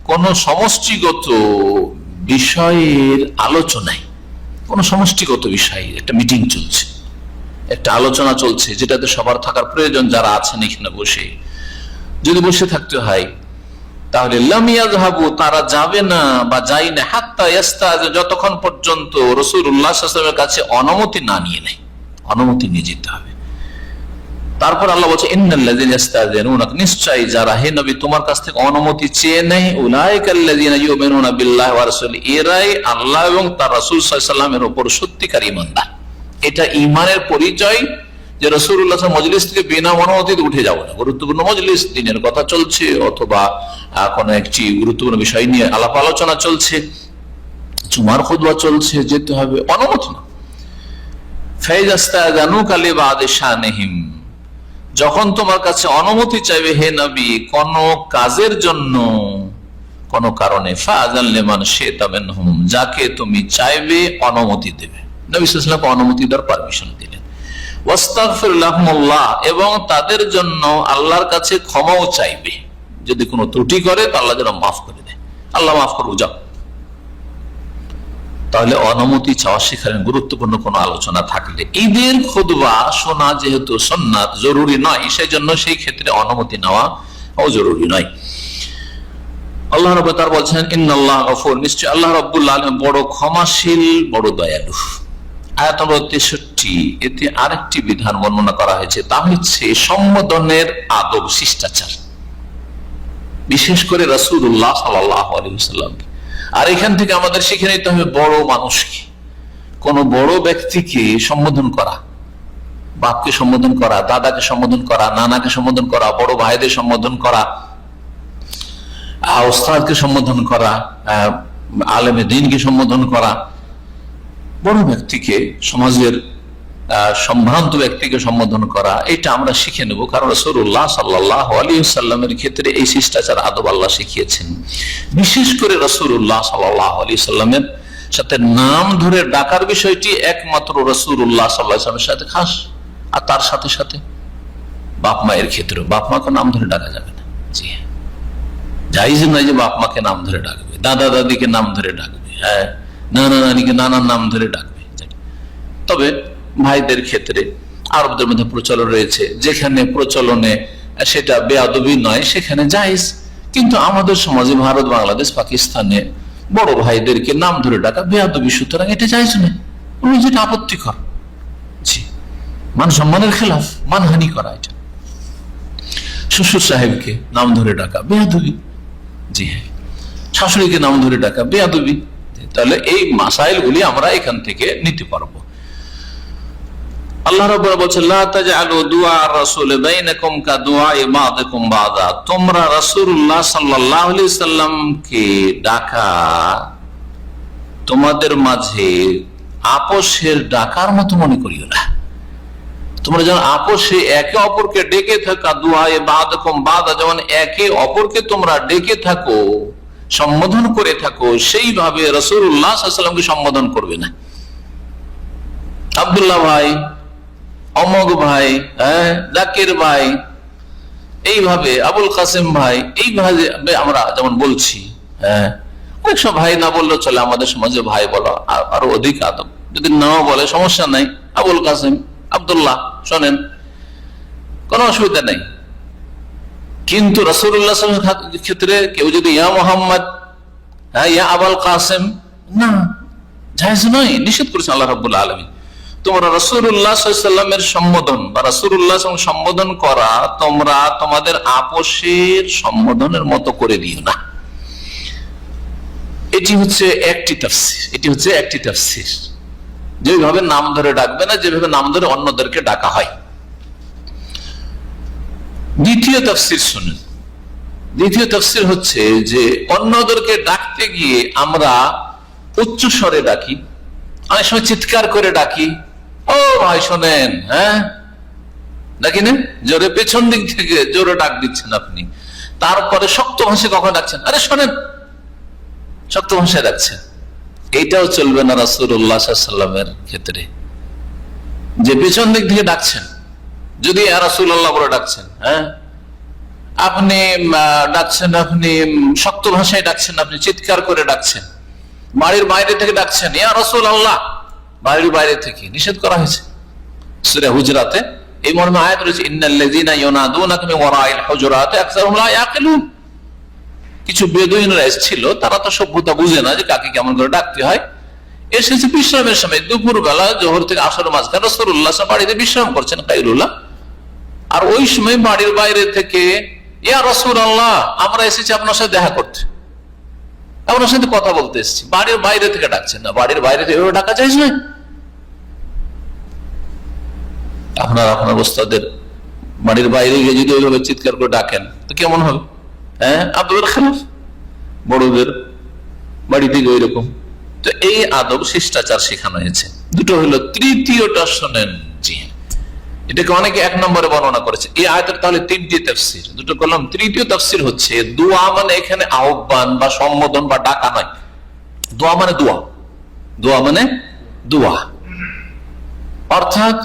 কোন সমষ্টিগত বিষয়ের আলোচনায়, কোন সমষ্টিগত বিষয়, একটা মিটিং চলছে, একটা আলোচনা চলছে যেটাতে সবার থাকার প্রয়োজন, যারা আছেন এখানে বসে, যদি বসে থাকতে হয় তাহলে লাম ইয়াযহাবু, তারা যাবে না বা যায় না, হাত্তা ইয়াস্তাযিনু, যতক্ষণ পর্যন্ত রাসূলুল্লাহ সাল্লাল্লাহু আলাইহি ওয়াসাল্লামের কাছে অনুমতি না নিয়ে নেয়, অনুমতি নিয়ে যেতে হবে। তারপর আল্লাহ বলছে ইন্নাল্লাযীনা ইয়াস্তাযিনুনাকা, নিশ্চয়ই যারা হে নবী তোমার কাছ থেকে অনুমতি চেয়ে নেয়, উলাইকাল্লাযীনা ইউমিনুনা বিল্লাহি ওয়া রাসূলিহি, এরাই আল্লাহ এবং তার রাসূল সাল্লাল্লাহু আলাইহি ওয়াসাল্লামের উপর সত্যিকার ঈমানদার। এটা ঈমানের পরিচয় যে রাসূলুল্লাহ মজলিস থেকে বিনা অনুমতিতে উঠে যাবো না। গুরুত্বপূর্ণ মজলিস, দিনের কথা চলছে অথবা কোন একটি গুরুত্বপূর্ণ বিষয় নিয়ে আলাপ আলোচনা চলছে, জুমার খুতবা চলছে, যেতে হবে, অনুমতি না। ফাইযাস্তাযানুকা লিবাদি শানিহিম, যখন তোমার কাছে অনুমতি চাইবে হে নবী কোন কাজের জন্য, কোন কারণে, ফাআযান লিমান শি'তা মিনহুম, যাকে তুমি চাইবে অনুমতি দেবে। নবী সাল্লাল্লাহু আলাইহি ওয়াসাল্লাম অনুমতি দেওয়ার পারমিশন দিলেন। ওয়াস্তাগফির লাহুমুল্লাহ, এবং তাদের জন্য আল্লাহর কাছে ক্ষমাও চাইবে, যদি কোনো ত্রুটি করে তো আল্লাহ যেন মাফ করে দেয়, আল্লাহ মাফ করবো যাও। তাহলে অনুমতি চাওয়া শেখালেন গুরুত্বপূর্ণ কোনো আলোচনা থাকলে। ঈদের খুতবা শোনা যেহেতু সুন্নাত, জরুরি নয়, সেই জন্য সেই ক্ষেত্রে অনুমতি নেওয়াও জরুরি নয়। আল্লাহ রাব্বুল তাআলা বলছেন ইন্নাল্লাহ গফুর, নিশ্চয় আল্লাহ রাব্বুল আলামিন বড় ক্ষমাশীল, বড় দয়ালু। আয়াত নম্বর 63, এতে আরেকটি বিধান বর্ণনা করা হয়েছে, তা হচ্ছে সম্বোধনের আদব, শিষ্টাচার, বিশেষ করে রাসূলুল্লাহ সাল্লাল্লাহু আলাইহি ওয়াসাল্লাম। আর এখান থেকে আমাদের শিখে নিতে হবে বড় মানুষকে, কোন বড় ব্যক্তিকে সম্বোধন করা, বাপকে সম্বোধন করা, দাদাকে সম্বোধন করা, নানাকে সম্বোধন করা, বড় ভাইদের সম্বোধন করা, ওস্তাদকে সম্বোধন করা, আলেমে দ্বীনকে সম্বোধন করা, বড় ব্যক্তিকে, সমাজের সম্ভ্রান্ত ব্যক্তিকে সম্বোধন করা, এটা আমরা শিখে নেব। কারণ রাসূলুল্লাহ সাল্লাল্লাহু আলাইহি ওয়াসাল্লামের ক্ষেত্রে এই শিষ্টাচার আদব আল্লাহ শিখিয়েছেন। বিশেষ করে রাসূলুল্লাহ সাল্লাল্লাহু আলাইহি ওয়াসাল্লামের সাথে নাম ধরে ডাকার বিষয়টি একমাত্র রাসূলুল্লাহ সাল্লাল্লাহু আলাইহি ওয়াসাল্লামের সাথে খাস, আর তার সাথে সাথে বাপ মায়ের ক্ষেত্রে বাপ মাকে নাম ধরে ডাকা যাবে না। জি, জায়েজ নয় যে বাপ মাকে নাম ধরে ডাকবে, দাদা দাদিকে নাম ধরে ডাকবে, হ্যাঁ, নানা নানিকে নানার নাম ধরে ডাকবে। তবে ভাইদের ক্ষেত্রে আরবদের মধ্যে প্রচলন রয়েছে, যেখানে প্রচলনে সেটা বেয়াদবি নয় সেখানে জায়েজ। কিন্তু আমাদের সমাজে ভারত, বাংলাদেশ, পাকিস্তানে বড় ভাইদেরকে নাম ধরে ডাকা বেয়াদবি, সুতরাং এটা জায়েজ নয়, যেটা আপত্তিকর। জি, মান সম্মানের খেলাফ, মানহানি করা এটা। শ্বশুর সাহেবকে নাম ধরে ডাকা বেয়াদবি, জি হ্যাঁ, শাশুড়িকে নাম ধরে ডাকা বেয়াদবি। তাহলে এই মাসাইল গুলি আমরা এখান থেকে নিতে পারবো। আল্লাহ রাব্বুল বলছেন, লা তাজআলু দুআ আর-রাসূল বাইনাকুম কাদুআই বা'দিকুম বা'দা, তোমরা রাসূলুল্লাহ সাল্লাল্লাহু আলাইহি সাল্লামকে ডাকা তোমাদের মাঝে আপোষের ডাকার মতো মনে করিও না। তোমরা যেন আপোষে একে অপরকে ডেকে থাকা, দুআই বা'দিকুম বা'দা, যেমন একে অপরকে তোমরা ডেকে থাকো, সম্বোধন করে থাকো, সেইভাবে রাসূলুল্লাহ সাল্লাল্লাহু আলাইহি সাল্লামকে সম্বোধন করবে না। আব্দুল্লাহ ভাই, অমক ভাই, জাকির ভাই, এইভাবে আবুল কাসেম ভাই, এইভাবে আমরা যেমন বলছি, অনেক সব ভাই না বললেও চলে, আমাদের সমাজে ভাই বলো আরো অধিক আদব। যদি নাও বলে সমস্যা নাই, আবুল কাসেম, আব্দুল্লাহ, শোনেন, কোনো অসুবিধা নেই। কিন্তু রাসূলুল্লাহ সাল্লাল্লাহু আলাইহি ওয়াসাল্লামের ক্ষেত্রে কেউ যদি ইয়া মুহাম্মদ, ইয়া আবুল কাসেম, না, জায়েজ নয়, নিষেধ করেছেন আল্লাহ রাব্বুল আলামিন। তোমরা রাসূলুল্লাহ সাল্লাল্লাহু আলাইহি ওয়াসাল্লামের সম্বোধন বা রাসূলুল্লাহ সম্বোধন করা তোমরা তোমাদের আপোষের সম্বোধনের মতো করে দিও না। এটি হচ্ছে একটি তাফসীর, যেভাবে নাম ধরে ডাকবে না, যেভাবে নাম ধরে অন্যদেরকে ডাকা হয়। দ্বিতীয় তাফসীর শুনুন। দ্বিতীয় তাফসীর হচ্ছে যে অন্যদেরকে ডাকতে গিয়ে আমরা উচ্চ স্বরে ডাকি, অনেক সময় চিৎকার করে ডাকি, ও ভাই শোনেন, ডাকি না জোরে, পেছন দিক থেকে জোরে ডাক দিচ্ছেন আপনি। তারপরে শক্ত ভাষায় কখন ডাকছেন, আরে শোনেন, শক্ত ভাষায় ডাকছেন। এইটাও চলবে না রাসূলুল্লাহ সাল্লাল্লাহু আলাইহি ওয়াসাল্লামের ক্ষেত্রে, যে পেছন দিক থেকে ডাকছেন, যদি ইয়া রাসূলুল্লাহ বলে ডাকছেন, আপনি ডাকছেন, আপনি শক্ত ভাষায় ডাকছেন, আপনি চিৎকার করে ডাকছেন, বাড়ির বাইরে থেকে ডাকছেন ইয়া রাসূলুল্লাহ, বাড়ির বাইরে থেকে নিষেধ করা হয়েছে। সূরা হুজরাতে এই মর্মে আয়াত রয়েছে, ইন্নাল্লাযীনা ইউনাদুনাকা মিন ওয়ারাইল হুজুরাতি আকসারুহুম লা ইয়াকিলুন। কিছু বেদুইনরা এসেছিল, তারা তো সভ্যতা বুঝে না যে কাকে কেমন করে ডাকতে হয়। এসেছে বিশ্রামের সময়, দুপুর বেলা, জোহর থেকে আসরের মাঝখানে রাসূলুল্লাহ বাড়িতে বিশ্রাম করছেন, কাইলুল্লাহ। আর ওই সময় বাড়ির বাইরে থেকে ইয়া রাসূলুল্লাহ, আমরা এসেছি আপনার সাথে দেখা করতে, আপনার সাথে কথা বলতে এসেছি। বাড়ির বাইরে থেকে ডাকছেন না, বাড়ির বাইরে থেকে ডাকা যায় না। আপনার ওস্তাদের বাড়ির বাইরে গিয়ে যদি ওইভাবে চিৎকার করে ডাকেন তো কেমন হবে? আপনাদের খেলাফ, বড়দের বাড়ি থেকে ওই রকম। তো এই আদব শিষ্টাচার শেখানো হয়েছে। দুটো হলো। তৃতীয়টা শোনেন, জি, এটাকে অনেকে এক নম্বরে বর্ণনা করেছে। এই আয়াতের তাহলে তিনটি তাফসীর, দুটো করলাম। তৃতীয় তাফসীর হচ্ছে দোয়া মানে এখানে আহ্বান বা সম্বোধন বা ডাকা নয়। দোয়া মানে দোয়া, দোয়া মানে দোয়া, অর্থাৎ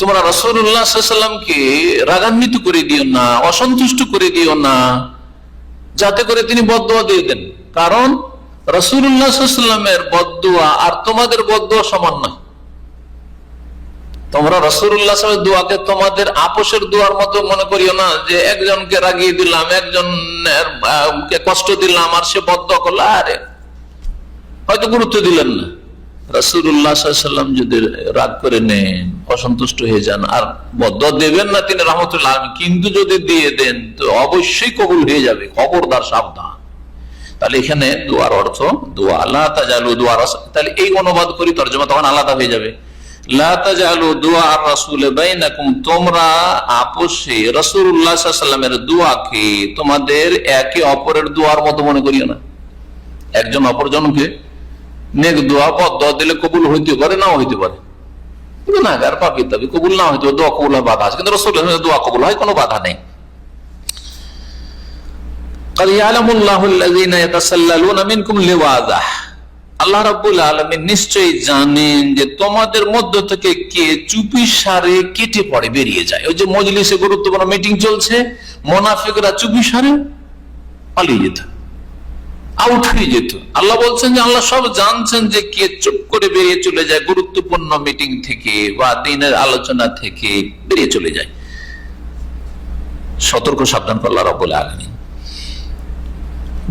তোমরা রাসূলুল্লাহ সাল্লাল্লাহু আলাইহি ওয়াসাল্লামকে রাগান্বিত করে দিও না, অসন্তুষ্ট করে দিও না, যাতে করে তিনি বদদোয়া দিয়ে দেন। কারণ রাসূলুল্লাহ সাল্লাল্লাহু আলাইহি ওয়াসাল্লামের বদদোয়া আর তোমাদের বদদোয়া সমান নয়। তোমরা রাসূলুল্লাহ সাল্লাল্লাহু আলাইহি ওয়াসাল্লামের দোয়াকে তোমাদের আপোষের দোয়ার মতো মনে করিও না, যে একজনকে রাগিয়ে দিলাম, একজনকে কষ্ট দিলাম আর সে বদদোয়া করলো, আরে হয়তো গুরুত্ব দিলেন না। রাসূলুল্লাহ সাল্লাল্লাহু আলাইহি ওয়াসাল্লাম যদি রাগ করে নেন, অসন্তুষ্ট হয়ে যান, আর বদদোয়া দেবেন না তিনি রাহমাতুল আলামিন, কিন্তু যদি দিয়ে দেন তো অবশ্যই কবুল হয়ে যাবে, খবরদার, সাবধান। তাহলে এখানে দোয়ার অর্থ দোয়া, লা তাজালু দুআ রাসূল। তাহলে এই অনুবাদ করি, তরজমা তখন আলাদা হয়ে যাবে। লা তাজালু দুআ আর-রাসূল বাইনাকুম, তোমরা আপোষে রাসূলুল্লাহ সাল্লাল্লাহু আলাইহি ওয়াসাল্লামের দোয়াকে তোমাদের একে অপরের দোয়ার মতো মনে করিও না। একজন অপরজনকে নেক দোয়া, বদদোয়া দিলে কবুল হইতে পারে, নাও হইতে পারে, গুনাহগার পাপী দাবি, কবুল না হইতে পারে, দোয়া কবুল হয়, বাধা আছে। কিন্তু রাসূলুল্লাহ দোয়া কবুল হয়, কোনো বাধা নেই। قد يعلم الله الذين يتسللون منكم لواذا, আল্লাহ রাব্বুল আলামিন নিশ্চয়ই জানেন যে তোমাদের মধ্য থেকে কে চুপি সারে কেটে পড়ে, বেরিয়ে যায়। ওই যে মজলিসে গুরুত্বপূর্ণ মিটিং চলছে, মুনাফিকরা চুপি সারে পালিয়ে যেত, আউট হয়ে যেত। আল্লাহ বলছেন যে আল্লাহ সব জানছেন যে কে চুপ করে বেরিয়ে চলে যায় গুরুত্বপূর্ণ মিটিং থেকে বা দিনের আলোচনা থেকে বেরিয়ে চলে যায়। সতর্ক সাবধান করল রাব্বুল আলামিন,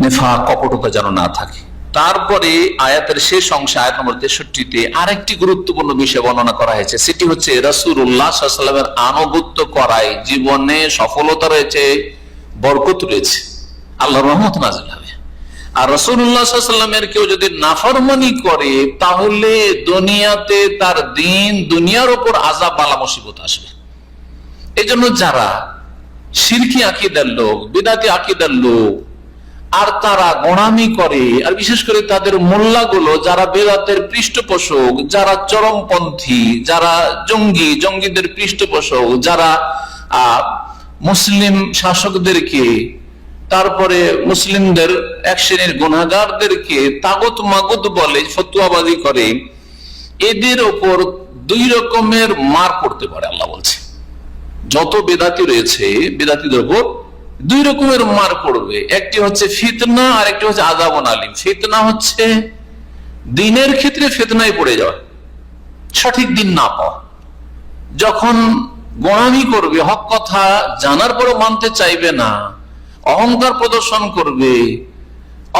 নেফাক কপটতা যেন না থাকে। তারপরে আয়াতের শেষ অংশে আয়াত নম্বর 63-তে আরেকটি গুরুত্বপূর্ণ বিষয় বর্ণনা করা হয়েছে, সেটি হচ্ছে রাসূলুল্লাহ সাল্লাল্লাহু আলাইহি ওয়াসাল্লামের আনুগত্য করায় জীবনে সফলতা রয়েছে, বরকত রয়েছে, আল্লাহর রহমত নাযিল হবে। আর রাসূলুল্লাহ সাল্লাল্লাহু আলাইহি ওয়াসাল্লামের কেউ যদি নাফরমানি করে তাহলে দুনিয়াতে তার দিন দুনিয়ার উপর আযাব বালা মুসিবত আসবে। এজন্য যারা শিরকি আকীদার লোক, বিদআতি আকীদার লোক, আর তারা গোঁড়ামি করে, আর বিশেষ করে তাদের মোল্লাগুলো যারা বেদাতের পৃষ্ঠপোষক, যারা চরমপন্থী, যারা জঙ্গিদের পৃষ্ঠপোষক, যারা মুসলিম শাসকদেরকে, তারপরে মুসলিমদের এক শ্রেণীর গুনাহগারদেরকে তাগুত মাগুত বলে, ফতোয়াবাজি করে, এদের ওপর দুই রকমের মার পড়তে পারে। আল্লাহ বলছে যত বেদাতি রয়েছে বেদাতিদের ওপর দুই রকমের মার পড়বে, একটি হচ্ছে ফিতনা আর একটি হচ্ছে আযাবুন আলিম। ফিতনা হচ্ছে দিনের ক্ষেত্রে ফিতনায় পড়ে যাওয়া, সঠিক দিন না পাওয়া, যখন গোঁড়ামি করবে, হক কথা জানার পরও মানতে চাইবে না, অহংকার প্রদর্শন করবে,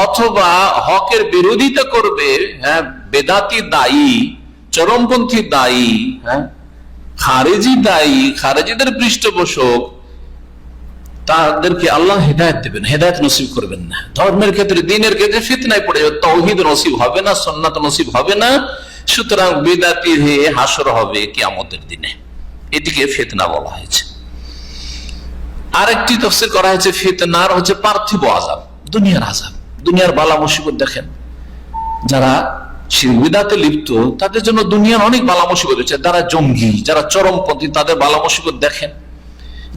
অথবা হকের বিরোধিতা করবে, হ্যাঁ, বেদাতি দায়ী, চরমপন্থী দায়ী, হ্যাঁ, খারেজি দায়ী, খারেজিদের পৃষ্ঠপোষক, তাদেরকে আল্লাহ হেদায়েত দেবেন, হেদায়েত নসিব করবেন না। ধর্মের ক্ষেত্রে, দিনের ক্ষেত্রে ফিতনায় পড়ে যাবে, তাওহীদ নসিব হবে না, সুন্নাত নসিব হবে না। সুতরাং বিদআতি হয়ে হাসর হবে কিয়ামতের দিনে, এটিকে ফিতনা বলা হয়েছে। আরেকটি তাফসীর করা হয়েছে ফিতনার হচ্ছে পার্থিব আযাব, দুনিয়ার আযাব, দুনিয়ার বালা মুসিবত। দেখেন যারা শিরক বিদআতে লিপ্ত তাদের জন্য দুনিয়ার অনেক বালা মুসিবত হচ্ছে। যারা জঙ্গি, যারা চরমপন্থী, তাদের বালা মুসিবত দেখেন।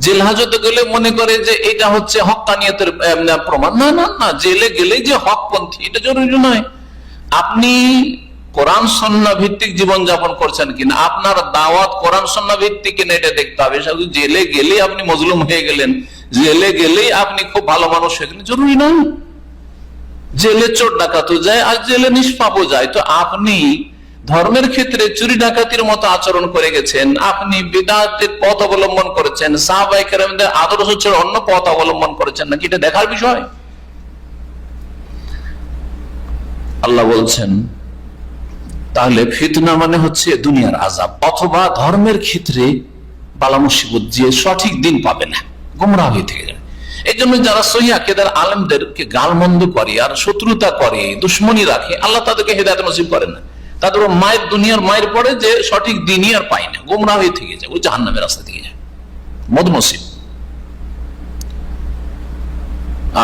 জেল হাজতে গেলে মনে করে যে এটা হচ্ছে হক্কানিয়তের প্রমাণ। না না না, জেলে গেলে যে হকপন্থী এটা জরুরি নয়। আপনি কোরআন সুন্নাহ ভিত্তিক জীবন যাপন করছেন কিনা, আপনার দাওয়াত কোরআন সুন্নাহ ভিত্তিক কিনা এটা দেখতে হবে। শুধু জেলে গেলেই আপনি মজলুম হয়ে গেলেন, জেলে গেলেই আপনি খুব ভালো মানুষ হয়ে গেলেন, জরুরি নয়। জেলে চোর ডাকাতও যায় আর জেলে নিষ্পাপও যায়। তো আপনি ধর্মের ক্ষেত্রে চুরি ডাকাতির মতো আচরণ করে গেছেন, আপনি বিদআতের পথ অবলম্বন করেছেন, সাহাবায়ে কেরামদের আদর্শ ছেড়ে অন্য পথ অবলম্বন করেছেন নাকি, এটা দেখার বিষয়। আল্লাহ বলছেন তাহলে ফিতনা মানে হচ্ছে দুনিয়ার আযাব, অথবা ধর্মের ক্ষেত্রে বালা মুসিবত, যে সঠিক দিন পাবে না, গোমরাহ হয়ে থেকে যাবে। এই জন্য যারা সহিহ আকীদার আলেমদেরকে গালমন্দ করে আর শত্রুতা করে, দুশ্মনী রাখে, আল্লাহ তাদেরকে হেদায়েত নসিব করেন না। তাদের মায়ের দুনিয়ার মায়ের পড়ে যে সঠিক দিনই আর পায় না, গোমরাহ হয়ে থেকে যায়, ওই জাহান্নামের রাস্তা থেকে যায়, বদনসিব।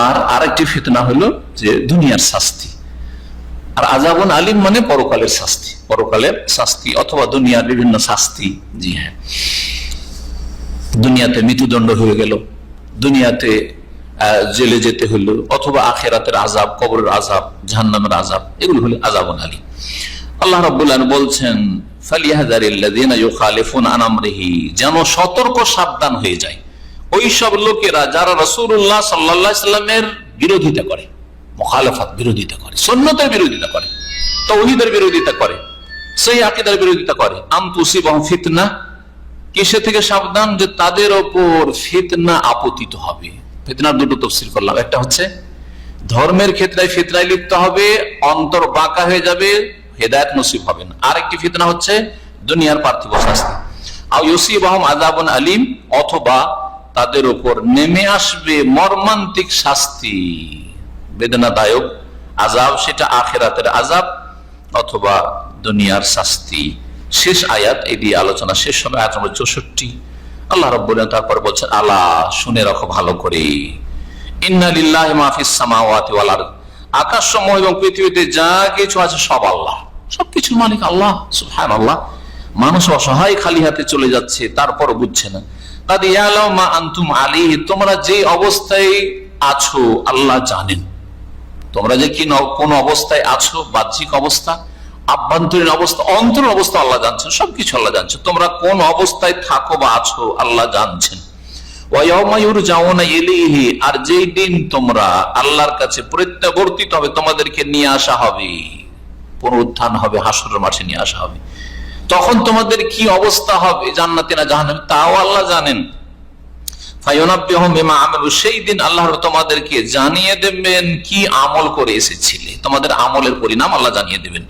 আর আরেকটি ফিতনা হলো যে দুনিয়ার শাস্তি। আর আযাবুন আলিম মানে পরকালের শাস্তি, পরকালের শাস্তি অথবা দুনিয়ার বিভিন্ন শাস্তি। জি হ্যাঁ, দুনিয়াতে মৃত্যুদণ্ড হয়ে গেল, দুনিয়াতে জেলে যেতে হলো, অথবা আখিরাতের আযাব, কবরের আযাব, জাহান্নামের আযাব, এগুলো হলো আযাবুন আলিম। আল্লাহ রাব্বুল আলামিন বলছেন ফালিয়াহযারিল্লাযীনা ইউখালিফুনা আন আমরিহি, যেন সতর্ক সাবধান হয়ে যায় ওই সব লোকেরা যারা রাসূলুল্লাহ সাল্লাল্লাহু আলাইহি ওয়াসাল্লামের বিরোধিতা করে, মুখালাফাত, বিরোধিতা করে, সুন্নতের বিরোধিতা করে, তাওহীদের বিরোধিতা করে, সহিহ আকীদার বিরোধিতা করে। আন তুসিবাহুম ফিতনা, কিসে থেকে সাবধান, যে তাদের ওপর ফিতনা আপতিত হবে। ফিতনার দুটো তাফসীর করলাম, একটা হচ্ছে ধর্মের ক্ষেত্রে ফিতনায় লিপ্ত হবে, অন্তর বাঁকা হয়ে যাবে, হেদায়েত নসিব হবে না। আরেকটি ফিতনা হচ্ছে দুনিয়ার পার্থিব শাস্তি। আও ইউসিবাহুম আযাবুন আলিম, অথবা তাদের উপর নেমে আসবে মর্মান্তিক শাস্তি, বেদনাদায়ক আযাব, সেটা আখিরাতের আযাব অথবা দুনিয়ার শাস্তি। শেষ আয়াত, এই দিয়ে আলোচনা শেষ হবে, আয়াত নম্বর 64। আল্লাহ রাব্বুল আলামিন তারপর বলছেন আলা, শুনে রাখো ভালো করে, ইন্না লিল্লাহি মা ফিস সামাওয়াতি ওয়াল আরদ, আকাশসমূহ এবং পৃথিবীতে যা কিছু আছে সব আল্লাহ, সবকিছুর মালিক আল্লাহ, সুবহানাল্লাহ। মানুষ অসহায় খালি হাতে চলে যাচ্ছে, তারপর বুঝছে না। কাদ ইয়ালামু মা আনতুম আলাইহি, তোমরা যে অবস্থায় আছো আল্লাহ জানেন। তোমরা যে কোন অবস্থায় আছো, বাহ্যিক অবস্থা, আভ্যন্তরীণ অবস্থা, অন্তরীণ অবস্থা আল্লাহ জানছেন, সবকিছু আল্লাহ জানছেন। তোমরা কোন অবস্থায় থাকো বা আছো আল্লাহ জানছেন। আর যেই দিন তোমরা আল্লাহর কাছে প্রত্যাবর্তিত হবে, তোমাদেরকে নিয়ে আসা হবে, পুনরুত্থান হবে, হাসরের মাঠে নিয়ে আসা হবে, তখন তোমাদের কি অবস্থা হবে, জান্নাতে না জাহান্নামে, তাও আল্লাহ জানেন। সেই দিন আল্লাহ তোমাদেরকে জানিয়ে দেবেন কি আমল করে এসেছিলে, তোমাদের আমলের পরিণাম আল্লাহ জানিয়ে দেবেন।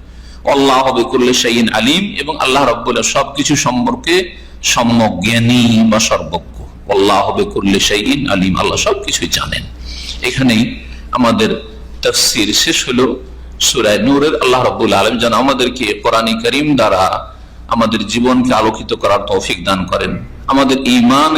আল্লাহু বিকুল্লি শাইইন আলিম, এবং আল্লাহ রাব্বুল সবকিছু সম্পর্কে সম্যক জ্ঞানী বা সর্বজ্ঞ। আল্লাহু বিকুল্লি শাইইন আলিম, আল্লাহ সবকিছুই জানেন। এখানেই আমাদের তাফসীর শেষ হলো সূরা নূরের। আল্লাহ রাব্বুল আলামিন যেন আমাদেরকে কোরআন কারীম দ্বারা আমাদের জীবনকে আলোকিত করার তৌফিক দান করেন, আমাদের ঈমান